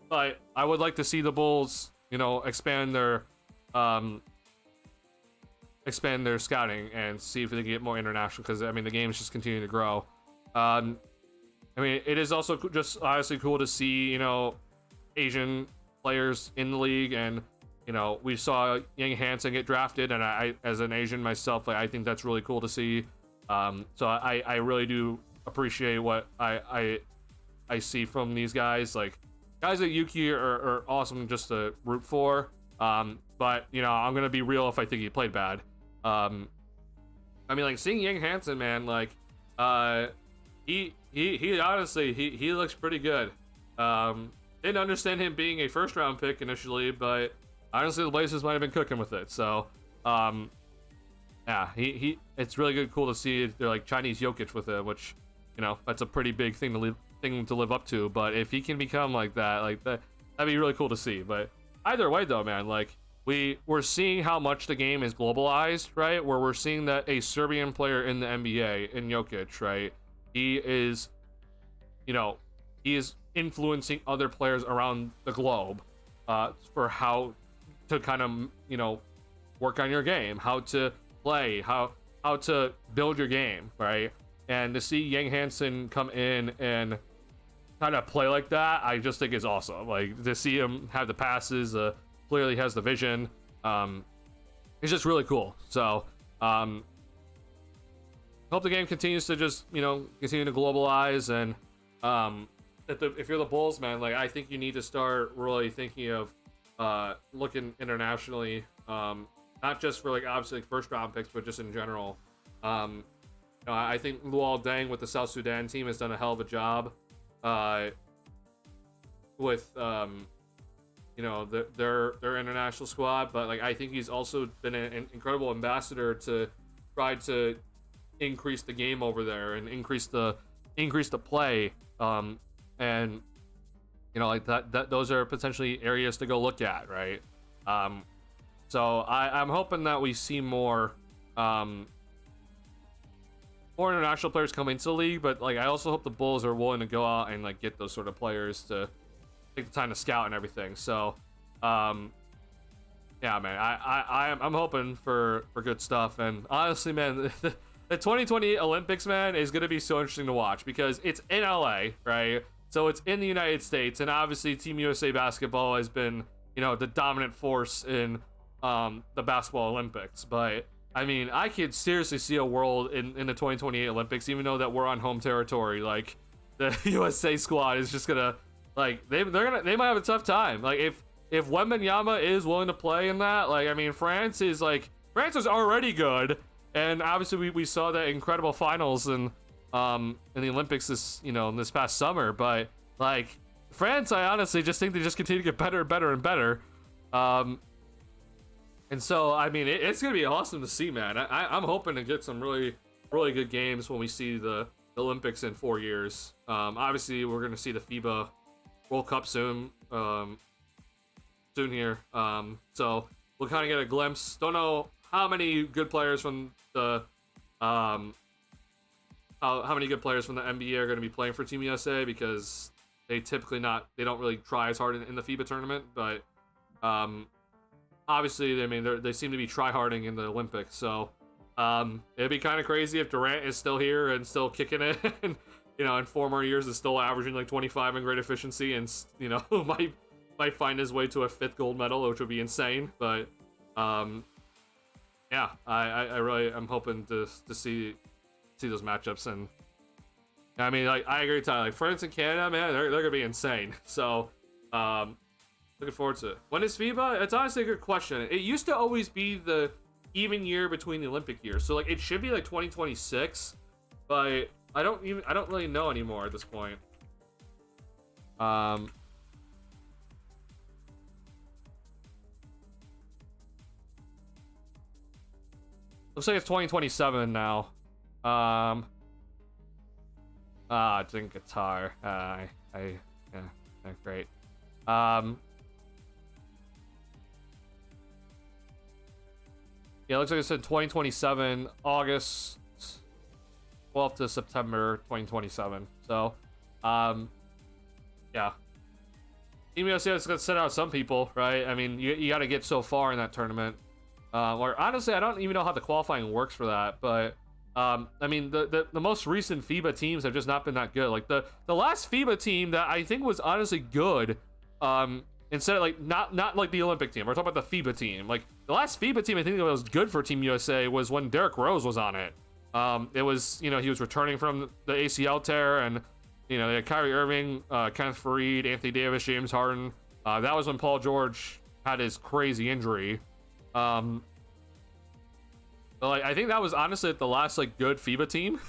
But I would like to see the Bulls, you know, expand their scouting and see if they can get more international, because I mean the game is just continuing to grow. I mean, it is also just honestly cool to see, you know, Asian players in the league, and you know, we saw Yang Hansen get drafted, and I as an Asian myself, like, I think that's really cool to see. So I really do appreciate what I see from these guys. Like guys at Yuki are awesome just to root for. But you know, I'm gonna be real if I think he played bad. I mean, like seeing Yang Hansen, man, like he honestly he looks pretty good. Didn't understand him being a first round pick initially, but honestly the Blazers might have been cooking with it. So yeah, he it's really good, cool to see they're like Chinese Jokic with it, which, you know, that's a pretty big thing to live up to. But if he can become like that, that'd be really cool to see. But either way though, man, like we're seeing how much the game is globalized, right? Where we're seeing that a Serbian player in the NBA, in Jokic, right? He is, you know, he is influencing other players around the globe for how to kind of, you know, work on your game, how to play, how to build your game, right? And to see Yang Hansen come in and kind of play like that, I just think is awesome. Like to see him have the passes, clearly has the vision. It's just really cool. So hope the game continues to just, you know, continue to globalize. And if you're the Bulls, man, like I think you need to start really thinking of looking internationally, not just for like obviously like first round picks, but just in general. You know, I think Luol Deng with the South Sudan team has done a hell of a job with you know, their international squad, but like I think he's also been an incredible ambassador to try to increase the game over there and increase the play, and you know, like that those are potentially areas to go look at, right? So I'm hoping that we see more more international players coming into the league, but like I also hope the Bulls are willing to go out and like get those sort of players to take the time to scout and everything. So, yeah, man, I'm hoping for good stuff. And honestly, man, the 2028 Olympics, man, is gonna be so interesting to watch because it's in LA, right? So it's in the United States, and obviously Team USA basketball has been, you know, the dominant force in the basketball Olympics. But I mean, I could seriously see a world in the 2028 Olympics, even though that we're on home territory. Like the USA squad is just gonna, like, they might have a tough time. Like if Wembanyama is willing to play in that, like, I mean, France is was already good, and obviously we saw that incredible finals in the Olympics this past summer. But like France, I honestly just think they just continue to get better and better and better. And so, I mean, it's going to be awesome to see, man. I'm hoping to get some really, really good games when we see the Olympics in 4 years. Obviously, we're going to see the FIBA World Cup soon here. So we'll kind of get a glimpse. Don't know how many good players from the how many good players from the NBA are going to be playing for Team USA, because they they don't really try as hard in the FIBA tournament. But obviously, I mean, they seem to be try-harding in the Olympics. So it'd be kind of crazy if Durant is still here and still kicking it, and in 4 more years is still averaging like 25 in great efficiency, and might find his way to a 5th gold medal, which would be insane. But yeah, I really am hoping to see those matchups. And I mean, like, I agree, Tyler. Like, France and Canada, man, they're gonna be insane. So looking forward to it. When is FIBA? It's honestly a good question. It used to always be the even year between the Olympic years, so like it should be like 2026, but I don't really know anymore at this point. Looks like it's 2027 now. It's in Qatar. Yeah, great. Yeah, it looks like it said 2027, August 12th to September 2027. So, yeah. Team USA is going to set out some people, right? I mean, you got to get so far in that tournament. Or honestly, I don't even know how the qualifying works for that. But, I mean, the most recent FIBA teams have just not been that good. Like, the last FIBA team that I think was honestly good, instead of like not like the Olympic team, we're talking about the FIBA team. Like the last FIBA team I think that was good for Team USA was when Derrick Rose was on it. It was, he was returning from the ACL tear, and they had Kyrie Irving, Kenneth Faried, Anthony Davis, James Harden. That was when Paul George had his crazy injury. But like I think that was honestly the last like good FIBA team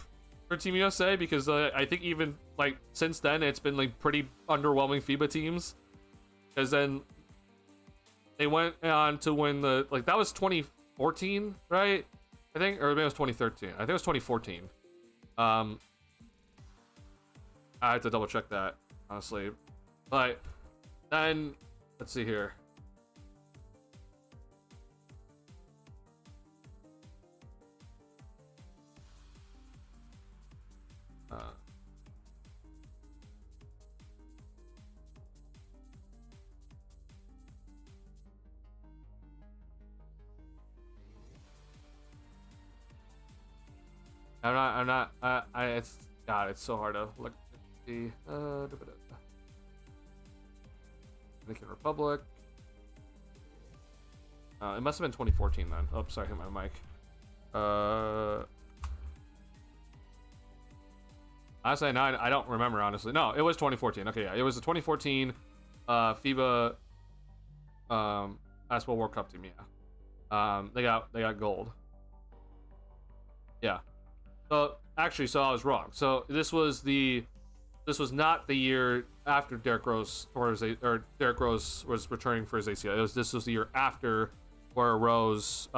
for Team USA, because I think even like since then it's been like pretty underwhelming FIBA teams. Because then they went on to win that was 2014, right? I think, or maybe it was 2013. I think it was 2014. I have to double check that, honestly. But then, let's see here. It's God, it's so hard to look at the Dominican Republic. It must have been 2014 then. Oh, sorry, I hit my mic. Honestly, no, I don't remember, honestly. No, it was 2014. Okay, yeah, it was the 2014 FIBA Basketball World Cup team, yeah. They got gold. Yeah. So actually, I was wrong. So this was not the year after Derrick Rose Derrick Rose was returning for his ACL. This was the year after, where Rose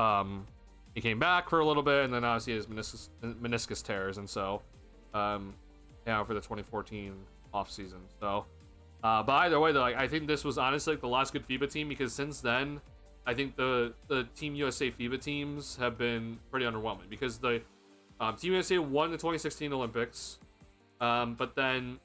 he came back for a little bit, and then obviously his meniscus tears, and so yeah, for the 2014 off season. So but either way though, like, I think this was honestly like the last good FIBA team, because since then I think the Team USA FIBA teams have been pretty underwhelming, because the Team USA won the 2016 Olympics, but then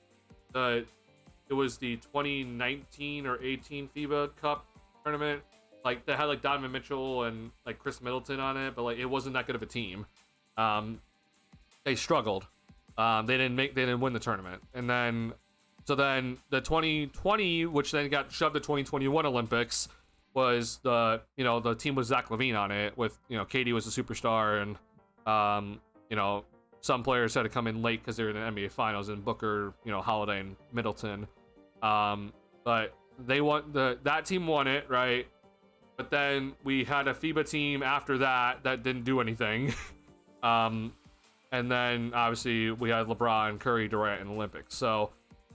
it was the 2019 or 18 FIBA Cup tournament. Like, they had like Donovan Mitchell and like Chris Middleton on it, but like it wasn't that good of a team. They struggled. They didn't win the tournament. And then the 2020, which then got shoved to 2021 Olympics, was the team with Zach LaVine on it, with KD was a superstar, and some players had to come in late because they were in the NBA Finals, and Booker, Holiday and Middleton. But they won that team won it, right? But then we had a FIBA team after that didn't do anything. And then obviously we had LeBron, Curry, Durant in the Olympics. So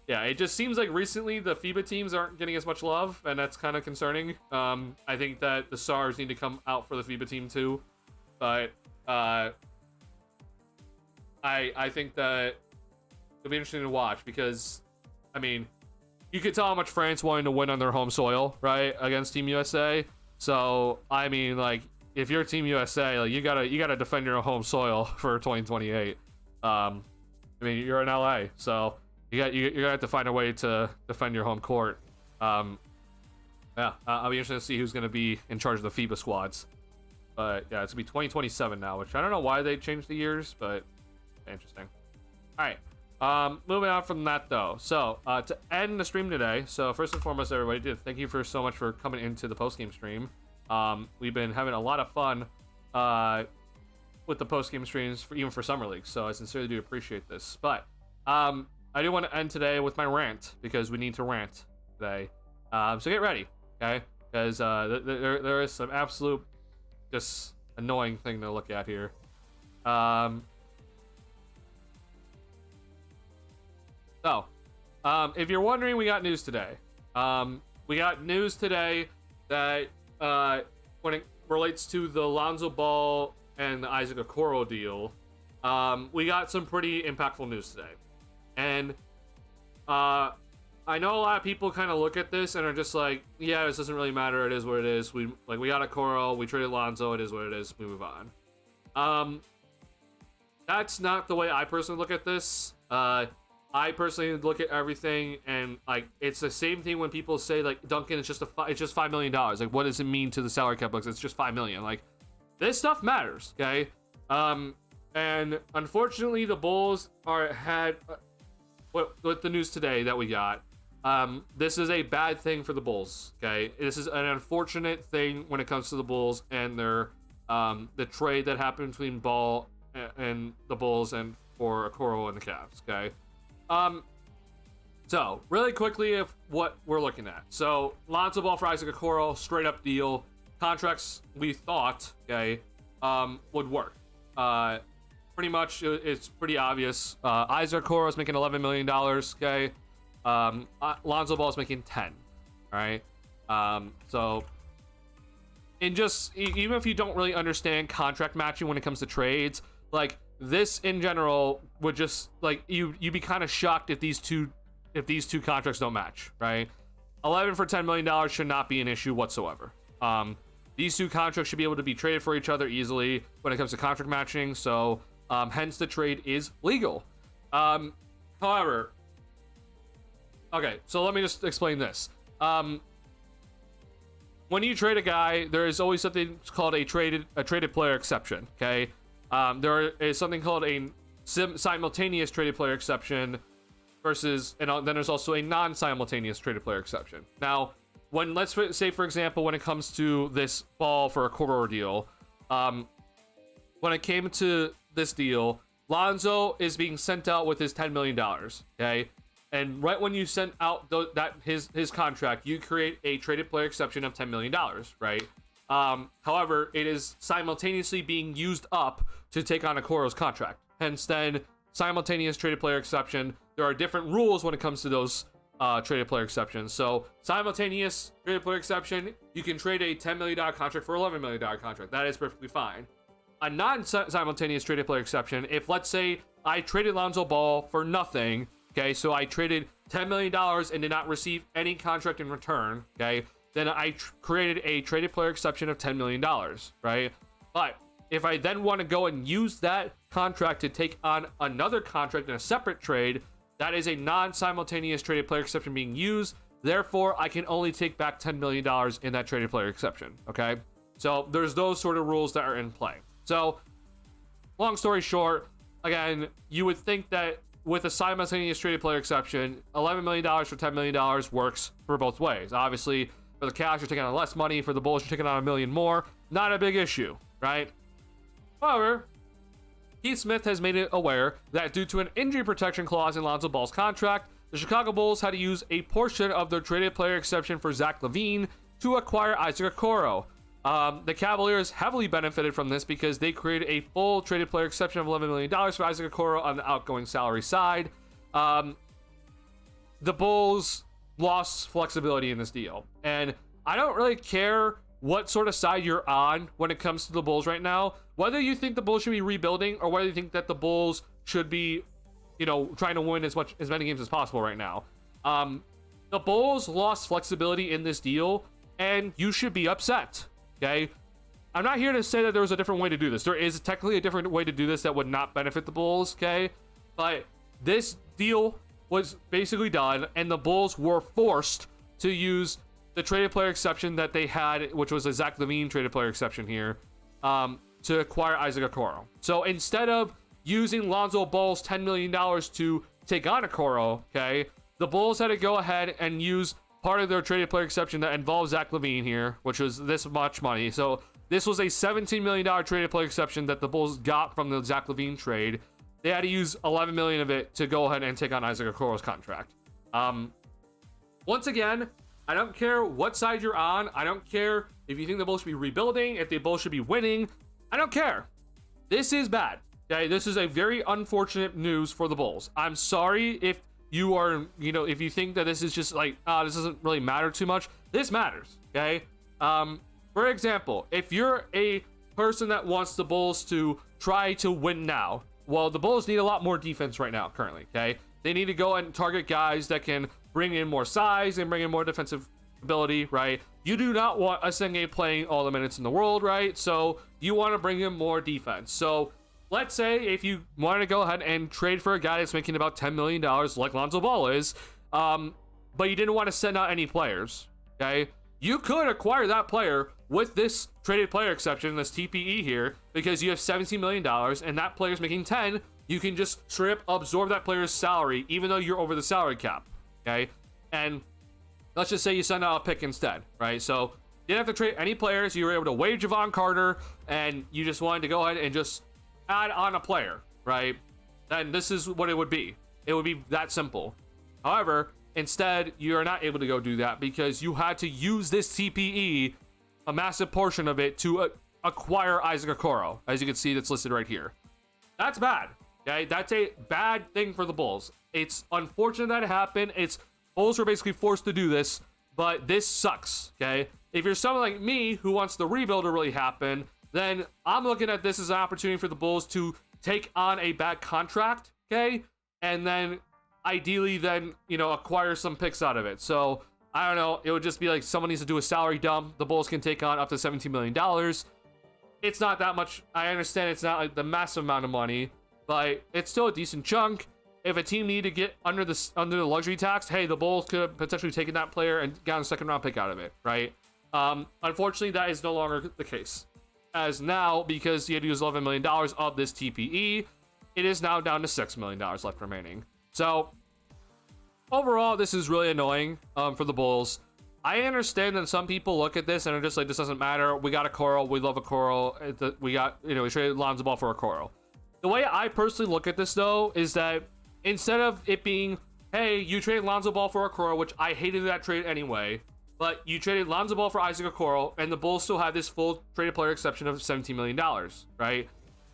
yeah, it just seems like recently the FIBA teams aren't getting as much love, and that's kind of concerning. I think that the stars need to come out for the FIBA team too. But I think that it'll be interesting to watch, because I mean, you could tell how much France wanted to win on their home soil, right, against Team USA. So I mean, like, if you're Team USA, like, you gotta defend your home soil for 2028. I mean, you're in LA, so you're gonna have to find a way to defend your home court. Yeah, I'll be interested to see who's gonna be in charge of the FIBA squads. But yeah, it's gonna be 2027 now, which I don't know why they changed the years, but interesting. All right, moving on from that though. So to end the stream today, so first and foremost, everybody, thank you so much for coming into the post-game stream. We've been having a lot of fun with the post-game streams, even for Summer League, so I sincerely do appreciate this. But I do want to end today with my rant, because we need to rant today. So get ready, okay? Because there is some absolute just annoying thing to look at here. If you're wondering, we got news today. We got news today that when it relates to the Lonzo Ball and the Isaac Okoro deal, we got some pretty impactful news today. And I know a lot of people kind of look at this and are just like, yeah, this doesn't really matter. It is what it is. We got Okoro, we traded Lonzo. It is what it is. We move on. That's not the way I personally look at this. I personally look at everything, and like, it's the same thing when people say like Duncan is it's just $5 million. Like, what does it mean to the salary cap? Like, it's just $5 million. Like, this stuff matters, okay? And unfortunately, the Bulls had with the news today that we got. This is a bad thing for the Bulls, okay? This is an unfortunate thing when it comes to the Bulls and their the trade that happened between Ball and the Bulls and for Okoro and the Cavs, okay? So really quickly, of what we're looking at. So Lonzo Ball for Isaac Okoro, straight up deal. Contracts we thought, okay, would work. Pretty much, it's pretty obvious. Isaac Okoro is making $11 million, okay? Lonzo Ball is making 10, all right? So, and just, even if you don't really understand contract matching when it comes to trades, like, this in general would just, like, you'd be kind of shocked if these two contracts don't match, right? 11 for $10 million should not be an issue whatsoever. These two contracts should be able to be traded for each other easily when it comes to contract matching, so hence the trade is legal. However, okay, so let me just explain this. When you trade a guy, there is always something called a traded player exception, okay? There is something called a simultaneous traded player exception versus, and then there's also a non-simultaneous traded player exception. Now, when, let's say, for example, when it comes to this Ball for a Okoro deal, when it came to this deal, Lonzo is being sent out with his $10 million, okay? And right when you send out his contract, you create a traded player exception of $10 million, right? However, it is simultaneously being used up to take on Okoro's contract. Hence, then, simultaneous traded player exception. There are different rules when it comes to those traded player exceptions. So, simultaneous traded player exception, you can trade a $10 million contract for $11 million contract. That is perfectly fine. A non-simultaneous traded player exception, if, let's say, I traded Lonzo Ball for nothing, okay, so I traded $10 million and did not receive any contract in return, okay, then I created a traded player exception of $10 million, right? But if I then want to go and use that contract to take on another contract in a separate trade, that is a non-simultaneous traded player exception being used. Therefore, I can only take back $10 million in that traded player exception, okay? So there's those sort of rules that are in play. So long story short, again, you would think that with a simultaneous traded player exception, $11 million for $10 million works for both ways. Obviously, for the Cavs, you're taking on less money. For the Bulls, you're taking on $1 million more. Not a big issue, right? However, Keith Smith has made it aware that due to an injury protection clause in Lonzo Ball's contract, the Chicago Bulls had to use a portion of their traded player exception for Zach LaVine to acquire Isaac Okoro. The Cavaliers heavily benefited from this because they created a full traded player exception of $11 million for Isaac Okoro on the outgoing salary side. The Bulls lost flexibility in this deal. And I don't really care what sort of side you're on when it comes to the Bulls right now. Whether you think the Bulls should be rebuilding or whether you think that the Bulls should be, trying to win as many games as possible right now. The Bulls lost flexibility in this deal, and you should be upset. Okay, I'm not here to say that there was a different way to do this. There is technically a different way to do this that would not benefit the Bulls, okay? But this deal was basically done, and the Bulls were forced to use the traded player exception that they had, which was a Zach LaVine traded player exception here, to acquire Isaac Okoro. So instead of using Lonzo Ball's $10 million to take on Okoro, okay, the Bulls had to go ahead and use part of their traded player exception that involves Zach LaVine here, which was this much money. So this was a $17 million traded player exception that the Bulls got from the Zach LaVine trade. They had to use $11 million of it to go ahead and take on Isaac Okoro's contract. Once again, I don't care what side you're on. I don't care if you think the Bulls should be rebuilding, if the Bulls should be winning. I don't care. This is bad. Okay, this is a very unfortunate news for the Bulls. I'm sorry if you are, if you think that this is just like, this doesn't really matter too much. This matters, okay? For example, if you're a person that wants the Bulls to try to win now, well, the Bulls need a lot more defense right now, currently, okay? They need to go and target guys that can bring in more size and bring in more defensive ability, right? You do not want Asenge playing all the minutes in the world, right? So you want to bring in more defense. So let's say if you wanted to go ahead and trade for a guy that's making about $10 million like Lonzo Ball is, but you didn't want to send out any players, okay? You could acquire that player with this traded player exception, this TPE here, because you have $17 million and that player's making 10. You can just straight up absorb that player's salary, even though you're over the salary cap, okay? And let's just say you send out a pick instead, right? So you didn't have to trade any players. You were able to waive Javon Carter, and you just wanted to go ahead and just add on a player, right? Then this is what it would be. It would be that simple. However, instead, you are not able to go do that because you had to use this TPE, a massive portion of it, to acquire Isaac Okoro. As you can see, that's listed right here. That's bad, okay? That's a bad thing for the Bulls. It's unfortunate that it happened. Bulls were basically forced to do this, but this sucks, okay? If you're someone like me who wants the rebuild to really happen, then I'm looking at this as an opportunity for the Bulls to take on a bad contract, okay? And then ideally then, acquire some picks out of it. So, I don't know, it would just be like someone needs to do a salary dump. The Bulls can take on up to $17 million. It's not that much. I understand it's not like the massive amount of money, but it's still a decent chunk. If a team needed to get under the luxury tax, hey, the Bulls could have potentially taken that player and gotten a second round pick out of it, right? Unfortunately, that is no longer the case. As now, because you had to use $11 million of this TPE, it is now down to $6 million left remaining. So, overall, this is really annoying for the Bulls. I understand that some people look at this and are just like, this doesn't matter. We got Okoro. We love Okoro. We got, we traded Lonzo Ball for Okoro. The way I personally look at this, though, is that instead of it being, hey, you traded Lonzo Ball for Okoro, which I hated that trade anyway, but you traded Lonzo Ball for Isaac Okoro, and the Bulls still have this full traded player exception of $17 million, right?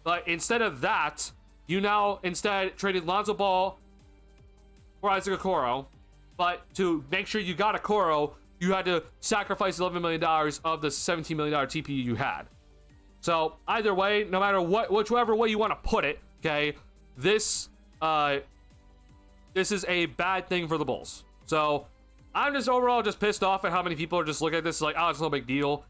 But instead of that, you now instead traded Lonzo Ball for Isaac Okoro, but to make sure you got Okoro, you had to sacrifice $11 million of the $17 million TPE you had. So either way, no matter whichever way you want to put it, okay, this is a bad thing for the Bulls. So I'm just overall just pissed off at how many people are just looking at this like, oh, it's no big deal.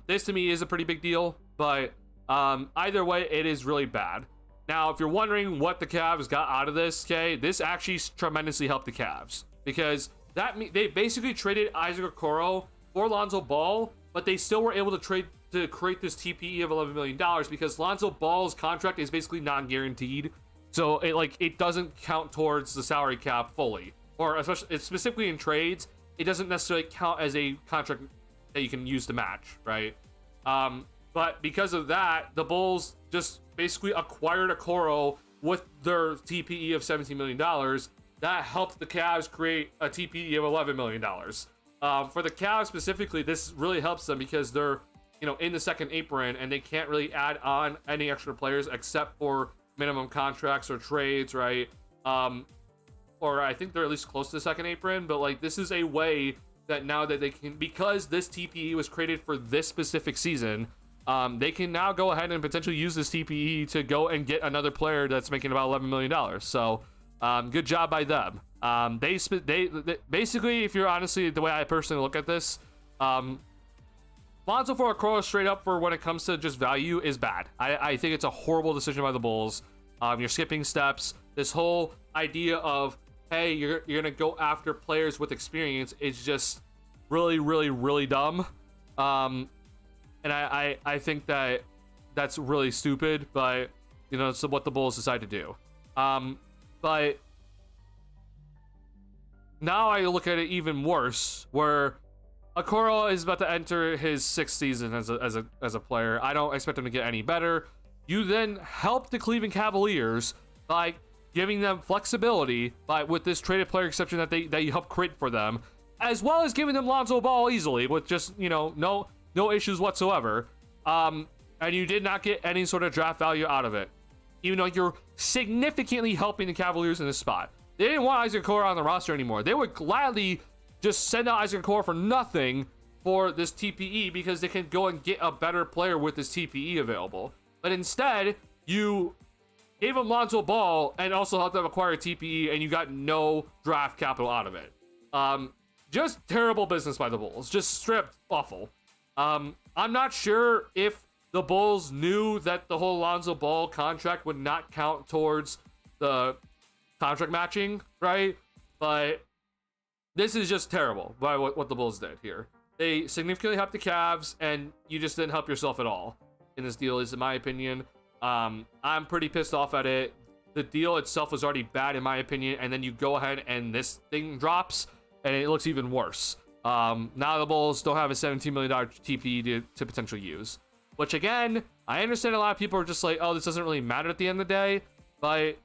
This to me is a pretty big deal, but Either way, it is really bad. Now, if you're wondering what the Cavs got out of this, okay, this actually tremendously helped the Cavs because they basically traded Isaac Okoro for Lonzo Ball, but they still were able to trade to create this TPE of $11 million because Lonzo Ball's contract is basically non-guaranteed, so it doesn't count towards the salary cap fully, or especially specifically in trades, it doesn't necessarily count as a contract that you can use to match, right? But because of that, the Bulls just basically acquired Okoro with their TPE of $17 million. That helped the Cavs create a TPE of $11 million. For the Cavs specifically, this really helps them because they're, in the second apron and they can't really add on any extra players except for minimum contracts or trades, right? Or I think they're at least close to the second apron, but this is a way that now that they can, because this TPE was created for this specific season, they can now go ahead and potentially use this TPE to go and get another player that's making about $11 million. So good job by them. They basically, if you're honestly, the way I personally look at this, Lonzo for Okoro straight up for when it comes to just value is bad. I think it's a horrible decision by the Bulls. You're skipping steps. This whole idea of, hey, you're gonna go after players with experience is just really, really, really dumb. And I think that that's really stupid, but it's what the Bulls decide to do. But now I look at it even worse, where Okoro is about to enter his 6th season as a player. I don't expect him to get any better. You then help the Cleveland Cavaliers by giving them flexibility with this traded player exception that you helped create for them, as well as giving them Lonzo Ball easily with just no issues whatsoever. And you did not get any sort of draft value out of it, even though you're significantly helping the Cavaliers in this spot. They didn't want Isaac Okoro on the roster anymore. They would gladly just send out Isaac Okoro for nothing for this TPE because they can go and get a better player with this TPE available. But instead, you gave them Lonzo Ball and also helped them acquire a TPE, and you got no draft capital out of it. Just terrible business by the Bulls. Just stripped awful. I'm not sure if the Bulls knew that the whole Lonzo Ball contract would not count towards the contract matching, right? But this is just terrible by what the Bulls did here. They significantly helped the Cavs, and you just didn't help yourself at all in this deal, is in my opinion. I'm pretty pissed off at it. The deal itself was already bad, in my opinion, and then you go ahead and this thing drops, and it looks even worse. Now the Bulls don't have a $17 million TPE to potentially use. Which, again, I understand a lot of people are just like, oh, this doesn't really matter at the end of the day, but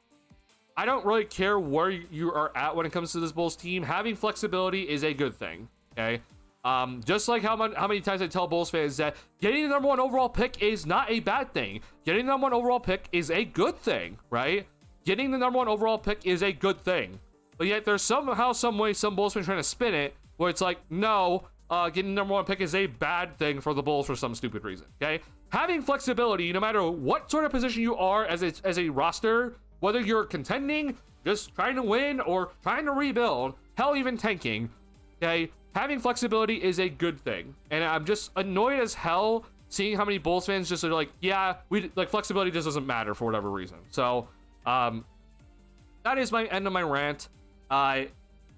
I don't really care where you are at when it comes to this Bulls team. Having flexibility is a good thing, okay? Just like how many times I tell Bulls fans that getting the number 1 overall pick is not a bad thing. Getting the number 1 overall pick is a good thing, right? Getting the number 1 overall pick is a good thing. But yet there's somehow, some way, some Bulls fans trying to spin it where it's like, no, getting the number 1 pick is a bad thing for the Bulls for some stupid reason, okay? Having flexibility, no matter what sort of position you are as a roster, whether you're contending, just trying to win, or trying to rebuild, hell, even tanking, okay? Having flexibility is a good thing. And I'm just annoyed as hell seeing how many Bulls fans just are like, yeah, flexibility just doesn't matter for whatever reason. So, that is my end of my rant.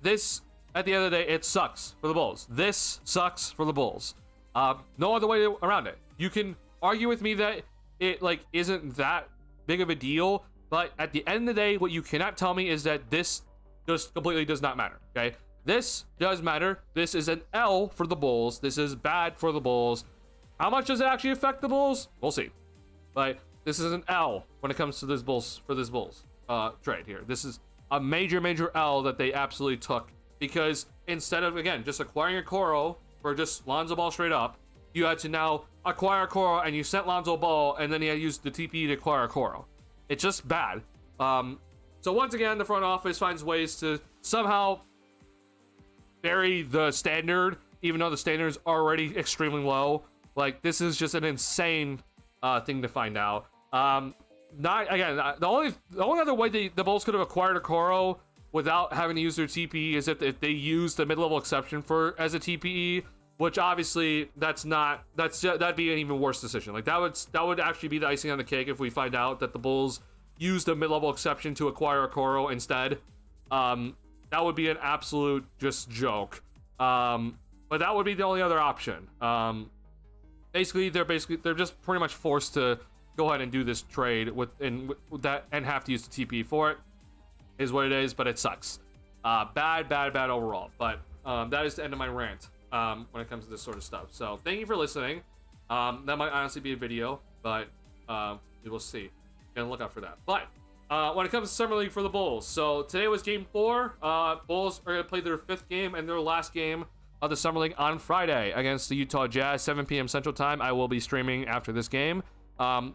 This, at the end of the day, it sucks for the Bulls. This sucks for the Bulls. No other way around it. You can argue with me that it isn't that big of a deal, but at the end of the day, what you cannot tell me is that this just completely does not matter, okay? This does matter. This is an L for the Bulls. This is bad for the Bulls. How much does it actually affect the Bulls? We'll see. But this is an L when it comes to this Bulls trade here. This is a major L that they absolutely took, because instead of, again, just acquiring Okoro for just Lonzo Ball straight up, you had to now acquire Okoro, and you sent Lonzo Ball, and then you had to use the TP to acquire Okoro. It's just bad. So once again, the front office finds ways to somehow vary the standard, even though the standard is already extremely low. This is just an insane thing to find out. Not again. The only other way the Bulls could have acquired Okoro without having to use their TPE is if they used the mid-level exception as a TPE. which obviously that'd be an even worse decision. Like that would actually be the icing on the cake if we find out that the Bulls used a mid-level exception to acquire Okoro instead. That would be an absolute just joke. But that would be the only other option. Basically they're just pretty much forced to go ahead and do this trade with that and have to use the TP for it. Is what it is, but it sucks. Bad overall. But that is the end of my rant when it comes to this sort of stuff. So thank you for listening. That might honestly be a video, but we will see. Gonna look out for that. But when it comes to Summer League for the Bulls, so today was game 4. Bulls are gonna play their 5th game and their last game of the Summer League on Friday against the Utah Jazz, 7 p.m. Central Time. I will be streaming after this game.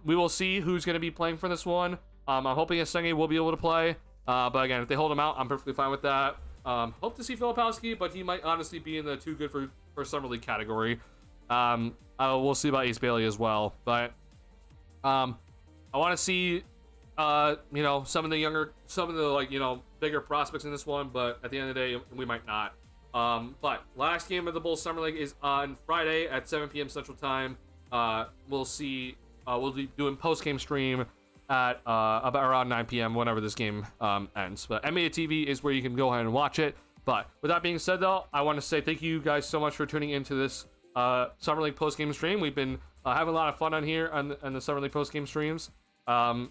We will see who's gonna be playing for this one. I'm hoping Asenge will be able to play. But again, if they hold him out, I'm perfectly fine with that. Hope to see Filipowski, but he might honestly be in the too good for Summer League category. We'll see about Ace Bailey as well. But I want to see some of the bigger prospects in this one. But at the end of the day, we might not. But last game of the Bulls Summer League is on Friday at 7 p.m. Central Time. We'll see. We'll be doing post-game stream at about around 9 p.m. whenever this game ends. But NBA TV is where you can go ahead and watch it. But with that being said, though, I want to say thank you guys so much for tuning into this Summer League post-game stream. We've been having a lot of fun on here on the Summer League post-game streams. And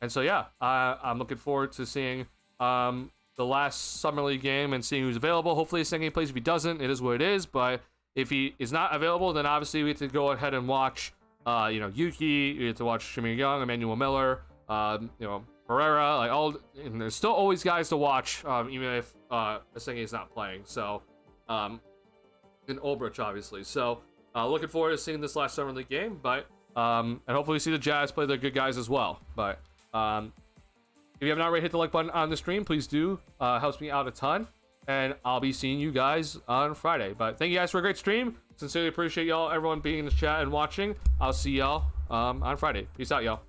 so, yeah, I'm looking forward to seeing the last Summer League game and seeing who's available. Hopefully, Asenge plays. If he doesn't, it is what it is. But if he is not available, then obviously we have to go ahead and watch Yuki, you have to watch Shamir Young, Emmanuel Miller, Pereira, and there's still always guys to watch, even if Asenge is not playing. So, and Ulbrich, obviously. So, looking forward to seeing this last Summer League game, but, and hopefully we see the Jazz play their good guys as well. But, if you have not already hit the like button on the stream, please do. Helps me out a ton. And I'll be seeing you guys on Friday. But thank you guys for a great stream. Sincerely appreciate y'all, everyone being in the chat and watching. I'll see y'all on Friday. Peace out, y'all.